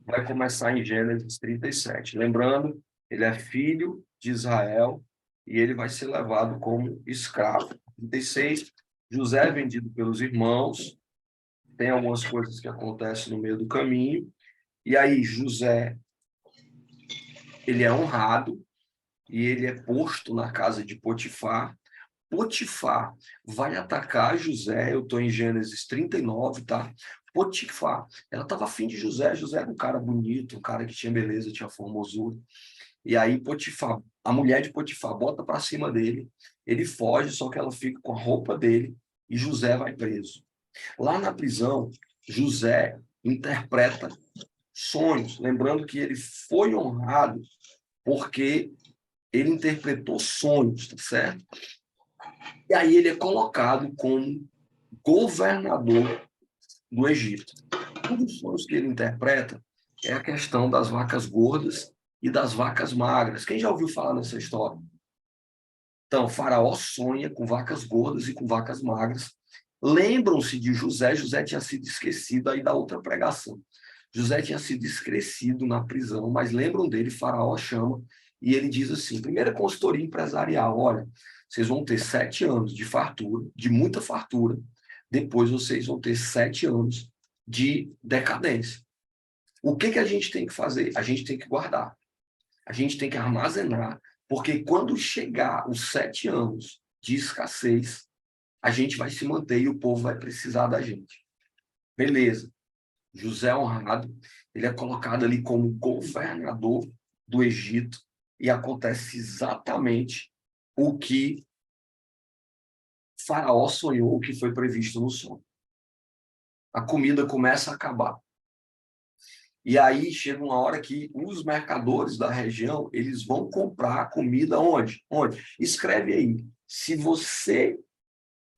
vai começar em Gênesis 37. Lembrando, ele é filho de Israel e ele vai ser levado como escravo. 36, José é vendido pelos irmãos, tem algumas coisas que acontecem no meio do caminho, e aí José, ele é honrado e ele é posto na casa de Potifar. Potifar vai atacar José, eu estou em Gênesis 39, tá? Potifar, ela estava afim de José, José era um cara bonito, um cara que tinha beleza, tinha formosura. E aí Potifar, a mulher de Potifar bota para cima dele, ele foge, só que ela fica com a roupa dele e José vai preso. Lá na prisão, José interpreta sonhos, lembrando que ele foi honrado porque ele interpretou sonhos, tá certo? E aí ele é colocado como governador do Egito. Um dos sonhos que ele interpreta é a questão das vacas gordas e das vacas magras. Quem já ouviu falar nessa história? Então, Faraó sonha com vacas gordas e com vacas magras. Lembram-se de José. José tinha sido esquecido aí da outra pregação. José tinha sido esquecido na prisão, mas lembram dele, Faraó chama, e ele diz assim, primeira consultoria empresarial, olha, vocês vão ter 7 anos de fartura, de muita fartura, depois vocês vão ter 7 anos de decadência. O que a gente tem que fazer? A gente tem que guardar, a gente tem que armazenar, porque quando chegar os 7 anos de escassez, a gente vai se manter e o povo vai precisar da gente. Beleza. José honrado, ele é colocado ali como governador do Egito e acontece exatamente o que Faraó sonhou, o que foi previsto no sonho. A comida começa a acabar. E aí chega uma hora que os mercadores da região, eles vão comprar comida onde? Onde? Escreve aí. Se você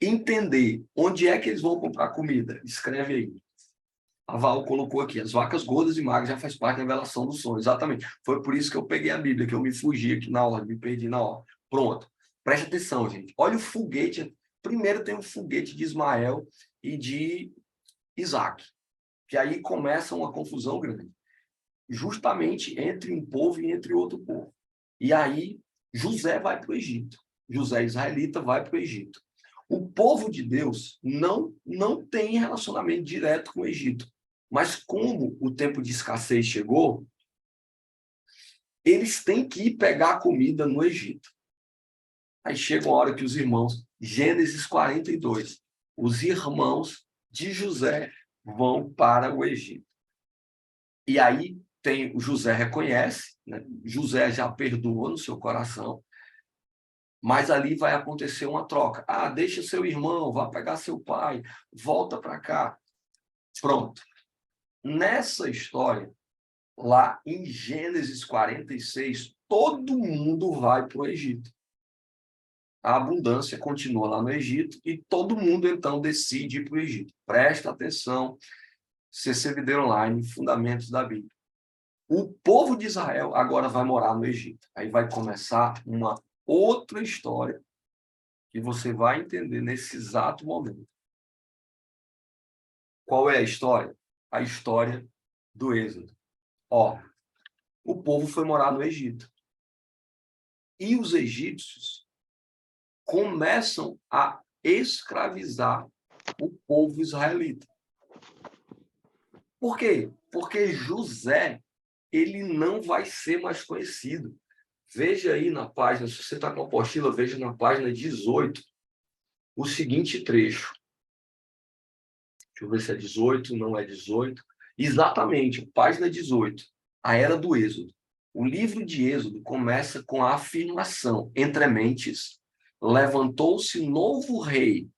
entender onde é que eles vão comprar comida, escreve aí. A Val colocou aqui, as vacas gordas e magras já faz parte da revelação do sonho. Exatamente. Foi por isso que eu peguei a Bíblia, que eu me fugi aqui na hora, me perdi na hora. Pronto. Preste atenção, gente. Olha o foguete. Primeiro tem o foguete de Ismael e de Isaac, que aí começa uma confusão grande, justamente entre um povo e entre outro povo. E aí José vai para o Egito. José israelita vai para o Egito. O povo de Deus não tem relacionamento direto com o Egito. Mas como o tempo de escassez chegou, eles têm que ir pegar a comida no Egito. Aí chega uma hora que os irmãos, Gênesis 42, os irmãos de José vão para o Egito. E aí tem o José reconhece, né? José já perdoou no seu coração, mas ali vai acontecer uma troca. Ah, deixa seu irmão, vá pegar seu pai, volta para cá. Pronto. Nessa história, lá em Gênesis 46, todo mundo vai para o Egito. A abundância continua lá no Egito e todo mundo, então, decide ir para o Egito. Presta atenção, CCBD Online, Fundamentos da Bíblia. O povo de Israel agora vai morar no Egito. Aí vai começar uma outra história que você vai entender nesse exato momento. Qual é a história? A história do Êxodo. Ó, o povo foi morar no Egito. E os egípcios começam a escravizar o povo israelita. Por quê? Porque José, ele não vai ser mais conhecido. Veja aí na página, se você está com a apostila, veja na página 18 o seguinte trecho. Deixa eu ver se é 18, não é 18. Exatamente, página 18, a Era do Êxodo. O livro de Êxodo começa com a afirmação, entre mentes, levantou-se novo rei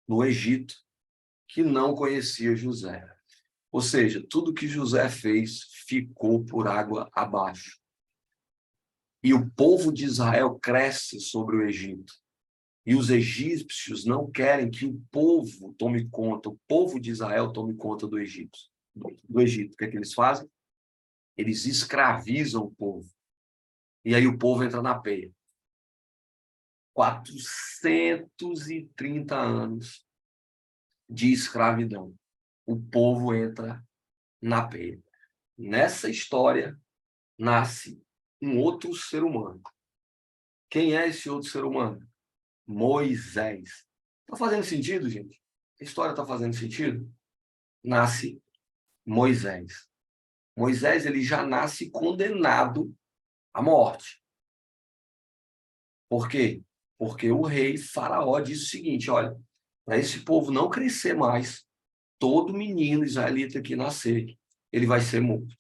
no Egito que não conhecia José. Ou seja, tudo que José fez ficou por água abaixo. E o povo de Israel cresce sobre o Egito. E os egípcios não querem que o povo tome conta, o povo de Israel tome conta do Egito. Do Egito. O que é que eles fazem? Eles escravizam o povo. E aí o povo entra na peia. 430 anos de escravidão. O povo entra na peia. Nessa história nasce um outro ser humano. Quem é esse outro ser humano? Moisés. Está fazendo sentido, gente? A história está fazendo sentido? Nasce Moisés. Moisés, ele já nasce condenado à morte. Por quê? Porque o rei Faraó disse o seguinte, olha, para esse povo não crescer mais, todo menino israelita que nascer, ele vai ser morto.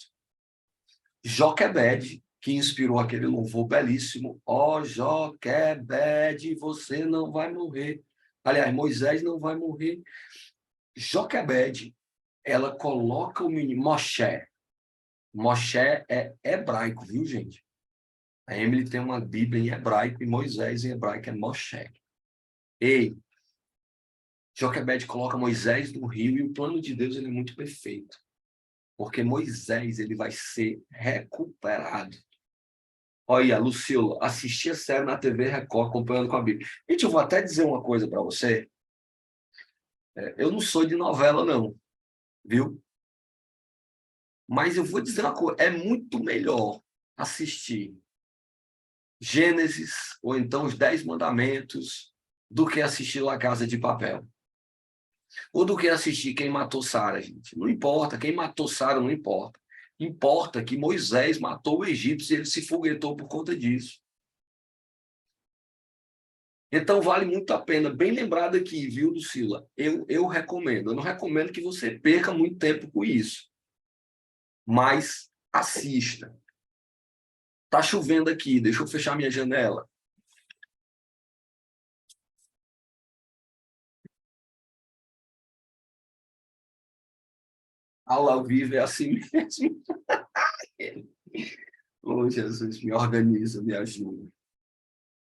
Joquebede, que inspirou aquele louvor belíssimo, ó Joquebede, você não vai morrer. Aliás, Moisés não vai morrer. Joquebede, ela coloca o menino Moshe. Moshe é hebraico, viu, gente? A Emily tem uma Bíblia em hebraico e Moisés em hebraico é Moshe. Ei, Joquebede coloca Moisés no rio e o plano de Deus ele é muito perfeito. porque Moisés ele vai ser recuperado. Olha, Lucila, assisti a série na TV Record, acompanhando com a Bíblia. Gente, eu vou até dizer uma coisa para você. Eu não sou de novela, não, viu? Mas eu vou dizer uma coisa, é muito melhor assistir Gênesis, ou então os 10 Mandamentos, do que assistir La Casa de Papel. Ou do que assistir Quem Matou Sara, gente. Não importa, quem matou Sara não importa. Importa que Moisés matou o egípcio e ele se foguetou por conta disso. Então vale muito a pena. Bem lembrado aqui, viu, Lucila? Eu recomendo. Eu não recomendo que você perca muito tempo com isso. Mas assista. Tá chovendo aqui, deixa eu fechar minha janela. Aula ao vivo é assim mesmo. Oh, Jesus, me organiza, me ajuda.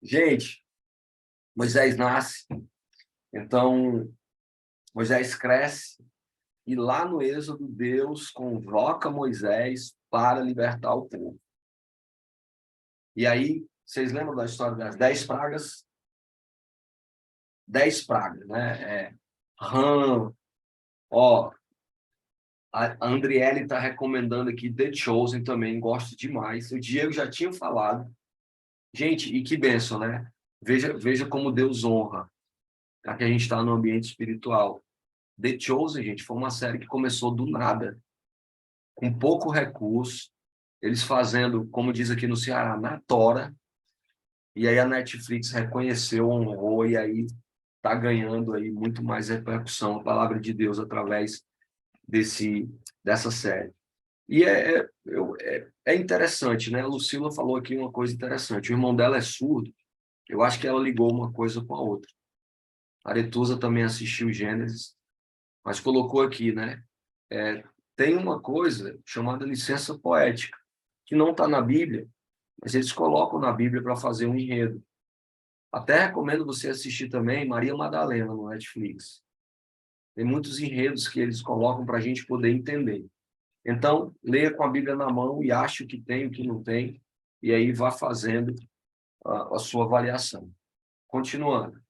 Gente, Moisés nasce, então Moisés cresce, e lá no Êxodo, Deus convoca Moisés para libertar o povo. E aí, vocês lembram da história das 10 pragas? 10 pragas, né? Rã, ó, a Andriele está recomendando aqui The Chosen também, gosto demais. O Diego já tinha falado. Gente, e que bênção, né? Veja como Deus honra, já que a gente está no ambiente espiritual. The Chosen, gente, foi uma série que começou do nada, com pouco recurso, eles fazendo, como diz aqui no Ceará, na tora, e aí a Netflix reconheceu, honrou, e aí está ganhando aí muito mais repercussão, a palavra de Deus através dessa série. E é interessante, né? A Lucila falou aqui uma coisa interessante. O irmão dela é surdo. Eu acho que ela ligou uma coisa com a outra. A Aretusa também assistiu Gênesis, mas colocou aqui, né? Tem uma coisa chamada licença poética, que não está na Bíblia, mas eles colocam na Bíblia para fazer um enredo. Até recomendo você assistir também Maria Madalena no Netflix. Tem muitos enredos que eles colocam para a gente poder entender. Então, leia com a Bíblia na mão e ache o que tem, o que não tem, e aí vá fazendo a sua avaliação. Continuando.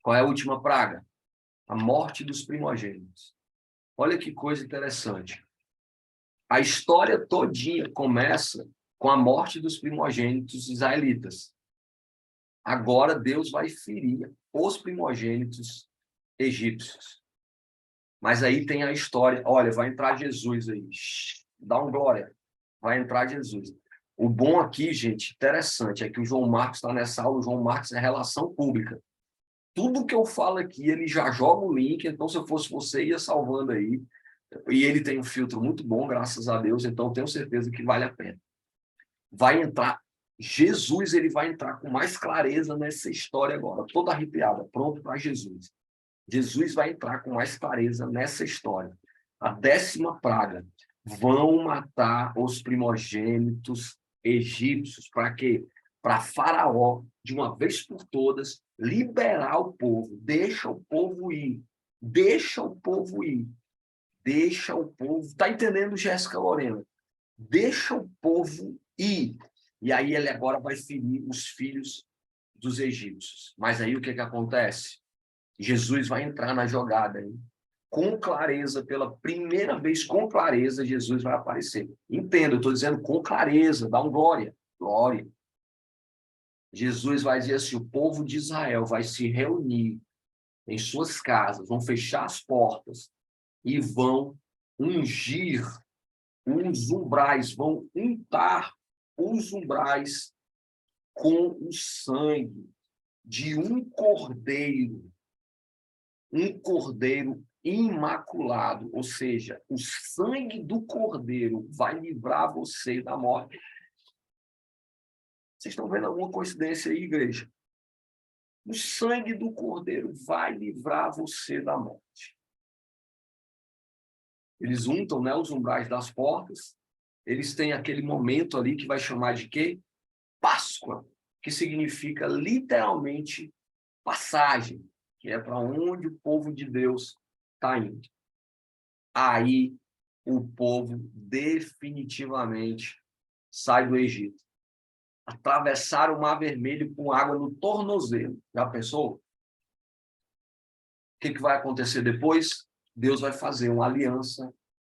Qual é a última praga? A morte dos primogênitos. Olha que coisa interessante. A história todinha começa com a morte dos primogênitos israelitas. Agora Deus vai ferir os primogênitos egípcios. Mas aí tem a história, olha, vai entrar Jesus aí. Dá um glória. Vai entrar Jesus. O bom aqui, gente, interessante, é que o João Marcos está nessa aula, o João Marcos é relação pública. Tudo que eu falo aqui, ele já joga o link, então se eu fosse você, ia salvando aí. E ele tem um filtro muito bom, graças a Deus, então tenho certeza que vale a pena. Vai entrar, Jesus, ele vai entrar com mais clareza nessa história agora, toda arrepiada, pronto para Jesus. Jesus vai entrar com mais clareza nessa história. A 10ª praga. Vão matar os primogênitos egípcios. Para quê? Para Faraó, de uma vez por todas, liberar o povo. Deixa o povo ir. Deixa o povo ir. Deixa o povo... Está entendendo, Jéssica Lorena? Deixa o povo ir. E aí ele agora vai ferir os filhos dos egípcios. Mas aí o que acontece? Jesus vai entrar na jogada, hein? Com clareza, pela primeira vez, com clareza, Jesus vai aparecer. Entenda, eu estou dizendo com clareza, dá um glória. Glória. Jesus vai dizer assim, o povo de Israel vai se reunir em suas casas, vão fechar as portas e vão ungir os umbrais, vão untar os umbrais com o sangue de um cordeiro imaculado, ou seja, o sangue do cordeiro vai livrar você da morte. Vocês estão vendo alguma coincidência aí, igreja? O sangue do cordeiro vai livrar você da morte. Eles untam, né, os umbrais das portas, eles têm aquele momento ali que vai chamar de quê? Páscoa, que significa literalmente passagem, que é para onde o povo de Deus está indo. Aí o povo definitivamente sai do Egito. Atravessar o Mar Vermelho com água no tornozelo. Já pensou? O que vai acontecer depois? Deus vai fazer uma aliança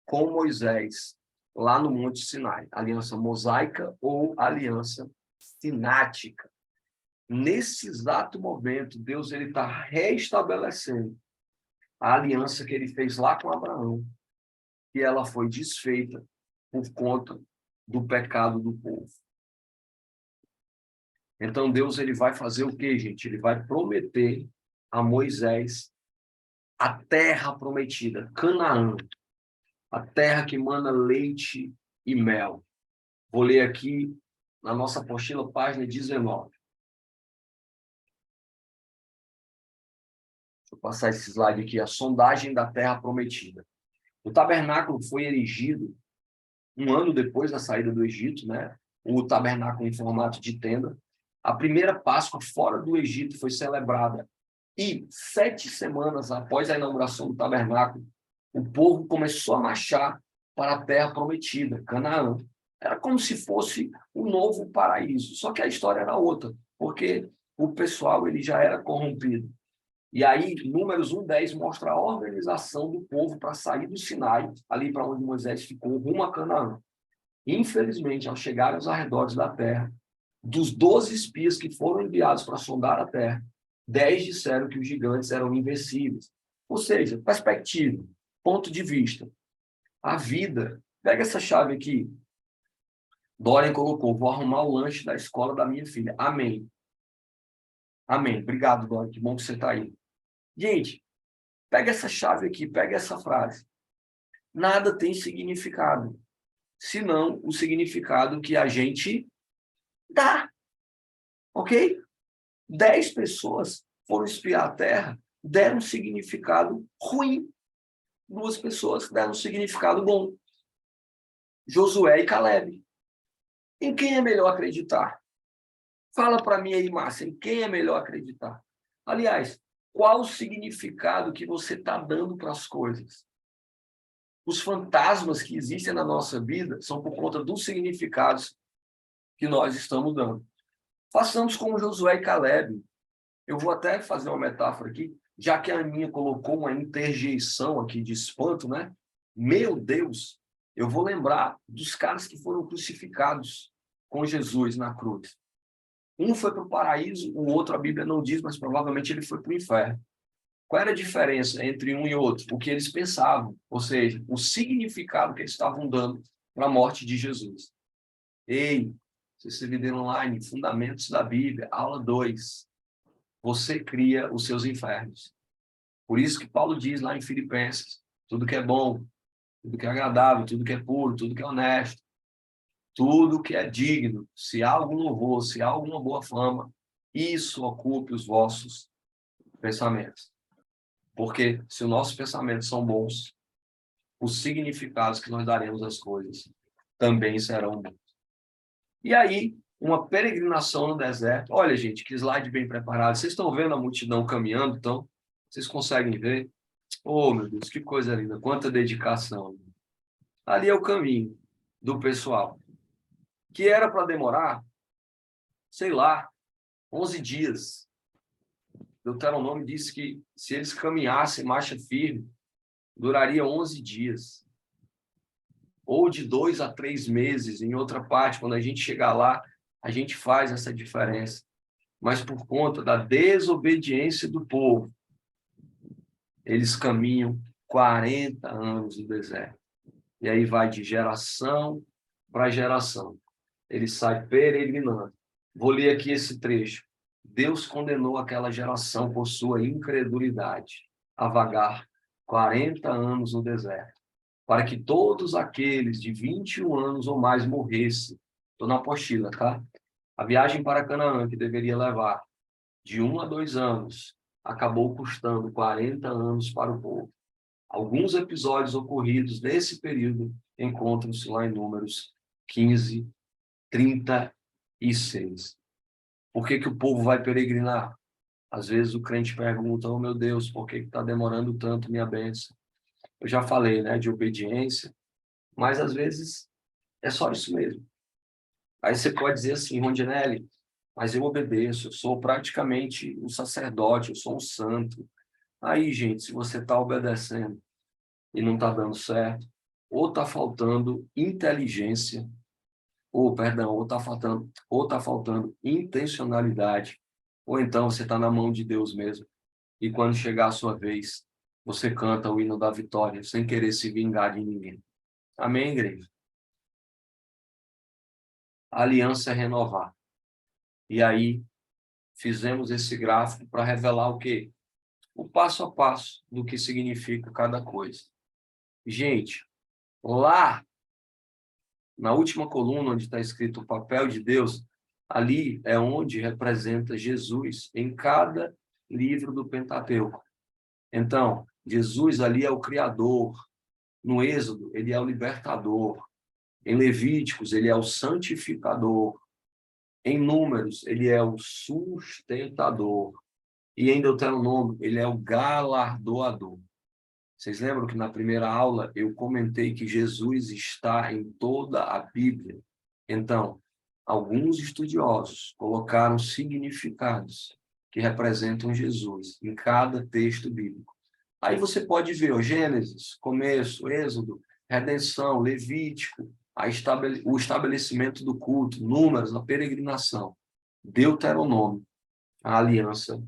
com Moisés lá no Monte Sinai. Aliança mosaica ou aliança sinática. Nesse exato momento, Deus está reestabelecendo a aliança que ele fez lá com Abraão, e ela foi desfeita por conta do pecado do povo. Então, Deus vai fazer o quê, gente? Ele vai prometer a Moisés a terra prometida, Canaã, a terra que mana leite e mel. Vou ler aqui na nossa apostila, página 19. Deixa eu passar esse slide aqui, a sondagem da terra prometida. O tabernáculo foi erigido um ano depois da saída do Egito, né? O tabernáculo em formato de tenda. A primeira Páscoa fora do Egito foi celebrada. E 7 semanas após a inauguração do tabernáculo, o povo começou a marchar para a terra prometida, Canaã. Era como se fosse um novo paraíso. Só que a história era outra, porque o pessoal ele já era corrompido. E aí, Números 1:10 mostra a organização do povo para sair do Sinai, ali para onde Moisés ficou, rumo a Canaã. Infelizmente, ao chegar aos arredores da terra, dos 12 espias que foram enviados para sondar a terra, 10 disseram que os gigantes eram invencíveis. Ou seja, perspectiva, ponto de vista. A vida. Pega essa chave aqui. Dorian colocou, vou arrumar o lanche da escola da minha filha. Amém. Amém. Obrigado, Dorian. Que bom que você está aí. Gente, pega essa chave aqui, pega essa frase. Nada tem significado, senão o significado que a gente dá. Ok? 10 pessoas foram espiar a terra, deram um significado ruim. 2 pessoas deram um significado bom. Josué e Caleb. Em quem é melhor acreditar? Fala para mim aí, Márcia, em quem é melhor acreditar? Aliás, qual o significado que você está dando para as coisas? Os fantasmas que existem na nossa vida são por conta dos significados que nós estamos dando. Façamos como Josué e Caleb. Eu vou até fazer uma metáfora aqui, já que a Aninha colocou uma interjeição aqui de espanto, né? Meu Deus, eu vou lembrar dos caras que foram crucificados com Jesus na cruz. Um foi para o paraíso, o outro a Bíblia não diz, mas provavelmente ele foi para o inferno. Qual era a diferença entre um e outro? O que eles pensavam, ou seja, o significado que eles estavam dando para a morte de Jesus. Ei, CCVD Online, Fundamentos da Bíblia, aula 2. Você cria os seus infernos. Por isso que Paulo diz lá em Filipenses, tudo que é bom, tudo que é agradável, tudo que é puro, tudo que é honesto, tudo que é digno, se há algum louvor, se há alguma boa fama, isso ocupe os vossos pensamentos. Porque se os nossos pensamentos são bons, os significados que nós daremos às coisas também serão bons. E aí, uma peregrinação no deserto. Olha, gente, que slide bem preparado. Vocês estão vendo a multidão caminhando, então? Vocês conseguem ver? Oh, meu Deus, que coisa linda. Quanta dedicação. Ali é o caminho do pessoal. Que era para demorar, sei lá, 11 dias. Deuteronômio diz que se eles caminhassem marcha firme, duraria 11 dias. Ou de 2 a 3 meses, em outra parte, quando a gente chegar lá, a gente faz essa diferença. Mas por conta da desobediência do povo, eles caminham 40 anos no deserto. E aí vai de geração para geração. Ele sai peregrinando. Vou ler aqui esse trecho. Deus condenou aquela geração por sua incredulidade a vagar 40 anos no deserto, para que todos aqueles de 21 anos ou mais morressem. Estou na apostila, tá? A viagem para Canaã, que deveria levar de 1 a 2 anos, acabou custando 40 anos para o povo. Alguns episódios ocorridos nesse período encontram-se lá em Números 15, 36. Por que o povo vai peregrinar? Às vezes o crente pergunta, oh meu Deus, por que está demorando tanto minha bênção? Eu já falei, né, de obediência, Mas, às vezes, é só isso mesmo. Aí você pode dizer assim, Rondinelli, mas eu obedeço, eu sou praticamente um sacerdote, eu sou um santo. Aí, gente, se você está obedecendo e não está dando certo, ou está faltando inteligência, ou, perdão, ou tá faltando intencionalidade, ou então você está na mão de Deus mesmo. E quando chegar a sua vez, você canta o hino da vitória, sem querer se vingar de ninguém. Amém, igreja? A aliança é renovar. E aí, fizemos esse gráfico para revelar o quê? O passo a passo do que significa cada coisa. Gente, lá na última coluna, onde está escrito o papel de Deus, ali é onde representa Jesus em cada livro do Pentateuco. Então, Jesus ali é o Criador. No Êxodo, ele é o libertador. Em Levíticos, ele é o santificador. Em Números, ele é o sustentador. E em Deuteronômio, ele é o galardoador. Vocês lembram que na primeira aula eu comentei que Jesus está em toda a Bíblia? Então, alguns estudiosos colocaram significados que representam Jesus em cada texto bíblico. Aí você pode ver o Gênesis, começo, Êxodo, redenção, Levítico, o estabelecimento do culto, Números, a peregrinação, Deuteronômio, a aliança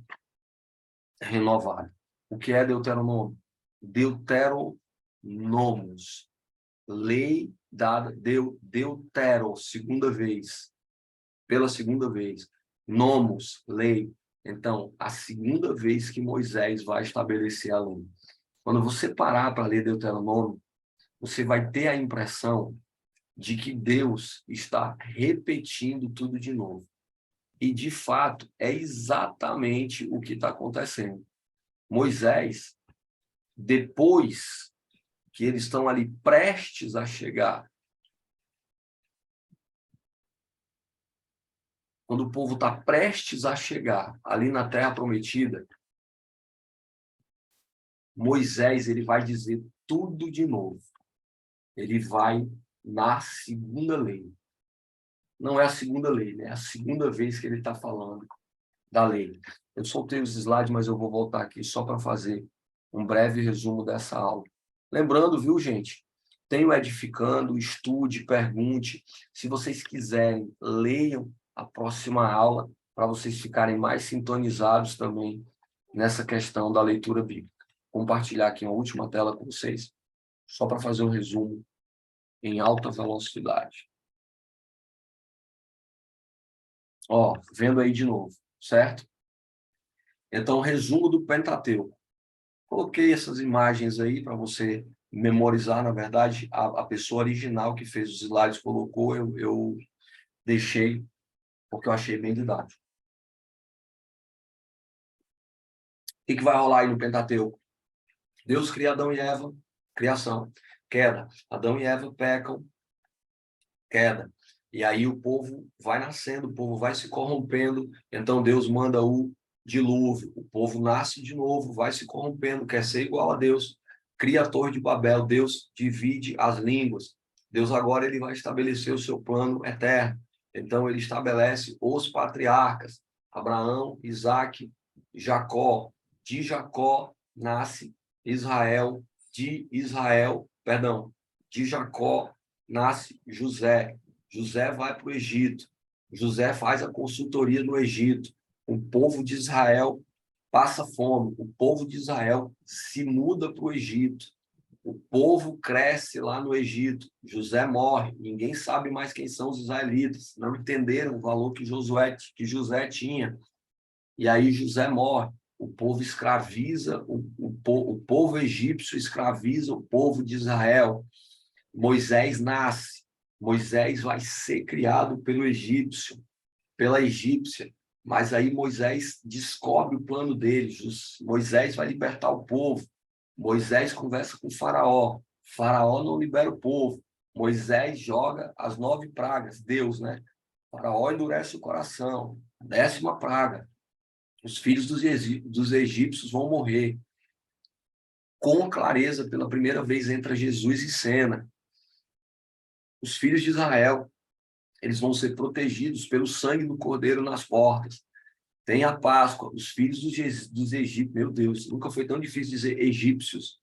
renovada. O que é Deuteronômio? Deuteronomos, lei dada, deutero, segunda vez, pela segunda vez, nomos, lei. Então, a segunda vez que Moisés vai estabelecer a lei. Quando você parar para ler Deuteronômio, você vai ter a impressão de que Deus está repetindo tudo de novo. E, de fato, é exatamente o que está acontecendo. Moisés, depois que eles estão ali prestes a chegar, quando o povo está prestes a chegar ali na Terra Prometida, Moisés ele vai dizer tudo de novo. Ele vai na segunda lei. Não é a segunda lei, né? É a segunda vez que ele está falando da lei. Eu soltei os slides, mas eu vou voltar aqui só para fazer um breve resumo dessa aula. Lembrando, viu, gente? Tenho edificando, estude, pergunte. Se vocês quiserem, leiam a próxima aula para vocês ficarem mais sintonizados também nessa questão da leitura bíblica. Compartilhar aqui uma última tela com vocês, só para fazer um resumo em alta velocidade. Ó, vendo aí de novo, certo? Então, resumo do Pentateuco. Coloquei essas imagens aí para você memorizar, na verdade, a pessoa original que fez os slides colocou, eu deixei, porque eu achei bem didático. O que vai rolar aí no Pentateuco? Deus cria Adão e Eva, criação, queda. Adão e Eva pecam, queda. E aí o povo vai nascendo, o povo vai se corrompendo, então Deus manda o dilúvio, o povo nasce de novo, vai se corrompendo, quer ser igual a Deus, cria a Torre de Babel, Deus divide as línguas. Deus agora ele vai estabelecer o seu plano eterno. Então ele estabelece os patriarcas, Abraão, Isaque, Jacó. De Jacó nasce Israel, de Jacó nasce José. José vai para o Egito. José faz a consultoria no Egito. O povo de Israel passa fome. O povo de Israel se muda para o Egito. O povo cresce lá no Egito. José morre. Ninguém sabe mais quem são os israelitas. Não entenderam o valor que José tinha. E aí José morre. O povo escraviza, o povo egípcio escraviza o povo de Israel. Moisés nasce. Moisés vai ser criado pelo egípcio, pela egípcia. Mas aí Moisés descobre o plano dele. Moisés vai libertar o povo. Moisés conversa com o faraó. Faraó não libera o povo. Moisés joga as 9 pragas. Deus, né? O faraó endurece o coração. 10ª praga. Os filhos dos egípcios vão morrer. Com clareza, pela primeira vez entra Jesus em cena. Os filhos de Israel, eles vão ser protegidos pelo sangue do Cordeiro nas portas. Tem a Páscoa, os filhos dos egípcios. Meu Deus, nunca foi tão difícil dizer egípcios.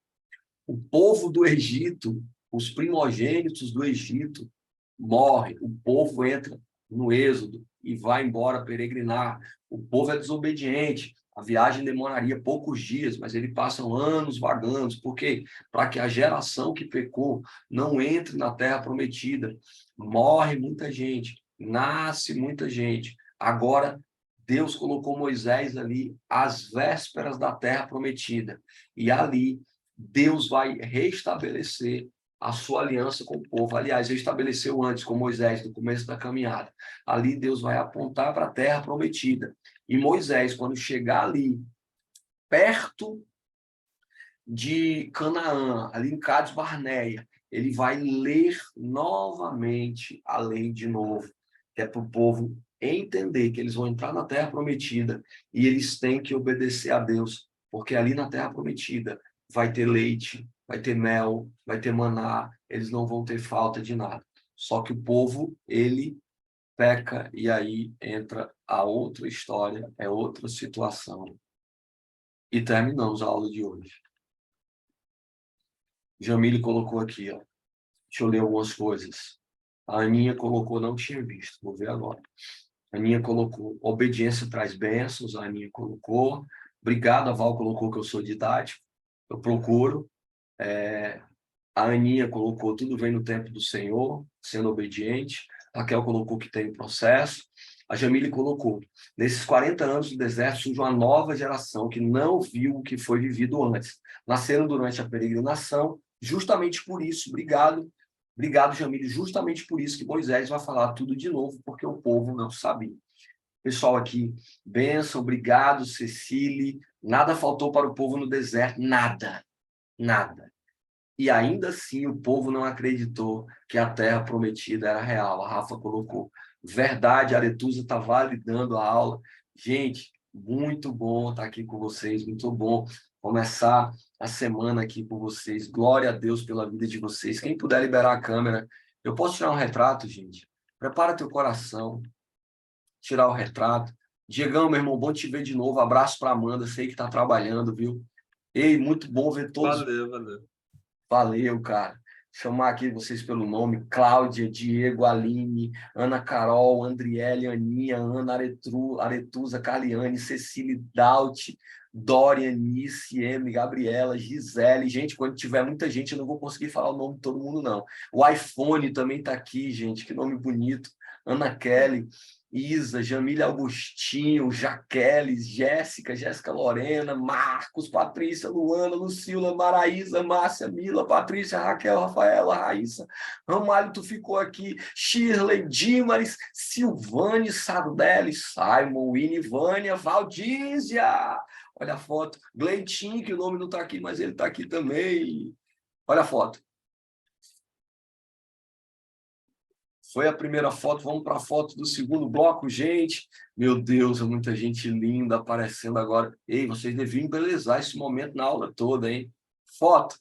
O povo do Egito, os primogênitos do Egito, morre. O povo entra no Êxodo e vai embora peregrinar. O povo é desobediente. A viagem demoraria poucos dias, mas eles passam anos vagando. Por quê? Para que a geração que pecou não entre na terra prometida. Morre muita gente, nasce muita gente. Agora, Deus colocou Moisés ali às vésperas da terra prometida. E ali, Deus vai restabelecer a sua aliança com o povo. Aliás, ele estabeleceu antes com Moisés, no começo da caminhada. Ali, Deus vai apontar para a terra prometida. E Moisés, quando chegar ali, perto de Canaã, ali em Cades Barneia, ele vai ler novamente a lei de novo, que é para o povo entender que eles vão entrar na terra prometida e eles têm que obedecer a Deus, porque ali na terra prometida vai ter leite, vai ter mel, vai ter maná, eles não vão ter falta de nada. Só que o povo, ele peca e aí entra a outra história, é outra situação. E terminamos a aula de hoje. Jamile colocou aqui, ó. Deixa eu ler algumas coisas. A Aninha colocou, não tinha visto, vou ver agora. A Aninha colocou, obediência traz bênçãos, a Aninha colocou. Obrigado, a Val colocou que eu sou didático. Eu procuro. A Aninha colocou, tudo vem no tempo do Senhor, sendo obediente. A Raquel colocou que tem processo. A Jamile colocou, nesses 40 anos do deserto surge uma nova geração que não viu o que foi vivido antes. Nasceram durante a peregrinação, justamente por isso, obrigado, Jamile, justamente por isso que Moisés vai falar tudo de novo, porque o povo não sabia. Pessoal aqui, bênção, obrigado, Cecília. Nada faltou para o povo no deserto, nada, nada. E ainda assim o povo não acreditou que a terra prometida era real. A Rafa colocou. Verdade, a Aretusa está validando a aula. Gente, muito bom estar aqui com vocês, muito bom começar a semana aqui com vocês. Glória a Deus pela vida de vocês. Quem puder liberar a câmera, eu posso tirar um retrato, gente? Prepara teu coração, tirar o retrato. Diegão, meu irmão, bom te ver de novo. Abraço para Amanda, sei que está trabalhando, viu? Ei, muito bom ver todos. Valeu. Valeu, cara. Chamar aqui vocês pelo nome: Cláudia, Diego, Aline, Ana Carol, Andriele, Aninha, Ana Aretusa, Carliane, Cecília Daut, Dorian, Nice, M, Gabriela, Gisele. Gente, quando tiver muita gente, eu não vou conseguir falar o nome de todo mundo, não. O iPhone também está aqui, gente. Que nome bonito. Ana Kelly. Isa, Jamília Augustinho, Jaqueline, Jéssica Lorena, Marcos, Patrícia, Luana, Lucila, Maraísa, Márcia, Mila, Patrícia, Raquel, Rafaela, Raíssa, Ramalho, tu ficou aqui, Shirley, Dimaris, Silvane, Sardelli, Simon, Inivânia, Valdízia, olha a foto, Gleitinho, que o nome não está aqui, mas ele está aqui também, olha a foto. Foi a primeira foto, vamos para a foto do segundo bloco, gente. Meu Deus, é muita gente linda aparecendo agora. Ei, vocês deviam embelezar esse momento na aula toda, hein? Foto.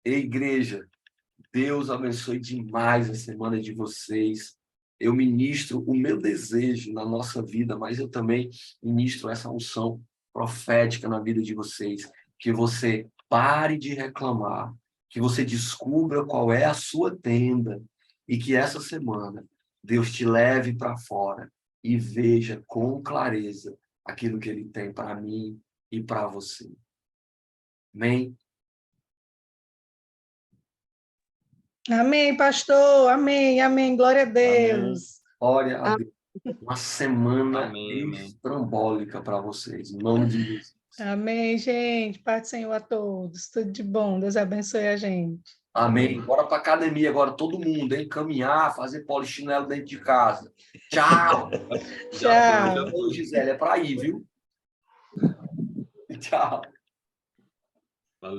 Ei, igreja, Deus abençoe demais a semana de vocês. Eu ministro o meu desejo na nossa vida, mas eu também ministro essa unção profética na vida de vocês. Que você pare de reclamar, que você descubra qual é a sua tenda e que essa semana Deus te leve para fora e veja com clareza aquilo que Ele tem para mim e para você. Amém? Amém, pastor. Amém. Glória a Deus. Glória a Deus. Uma semana Amém. estrambólica para vocês, em nome de Jesus. Amém, gente. Paz do Senhor a todos. Tudo de bom. Deus abençoe a gente. Amém. Bora para academia agora, todo mundo, hein? Caminhar, fazer polichinelo dentro de casa. Tchau. Tchau. Ô, Gisele, é para ir, viu? Tchau.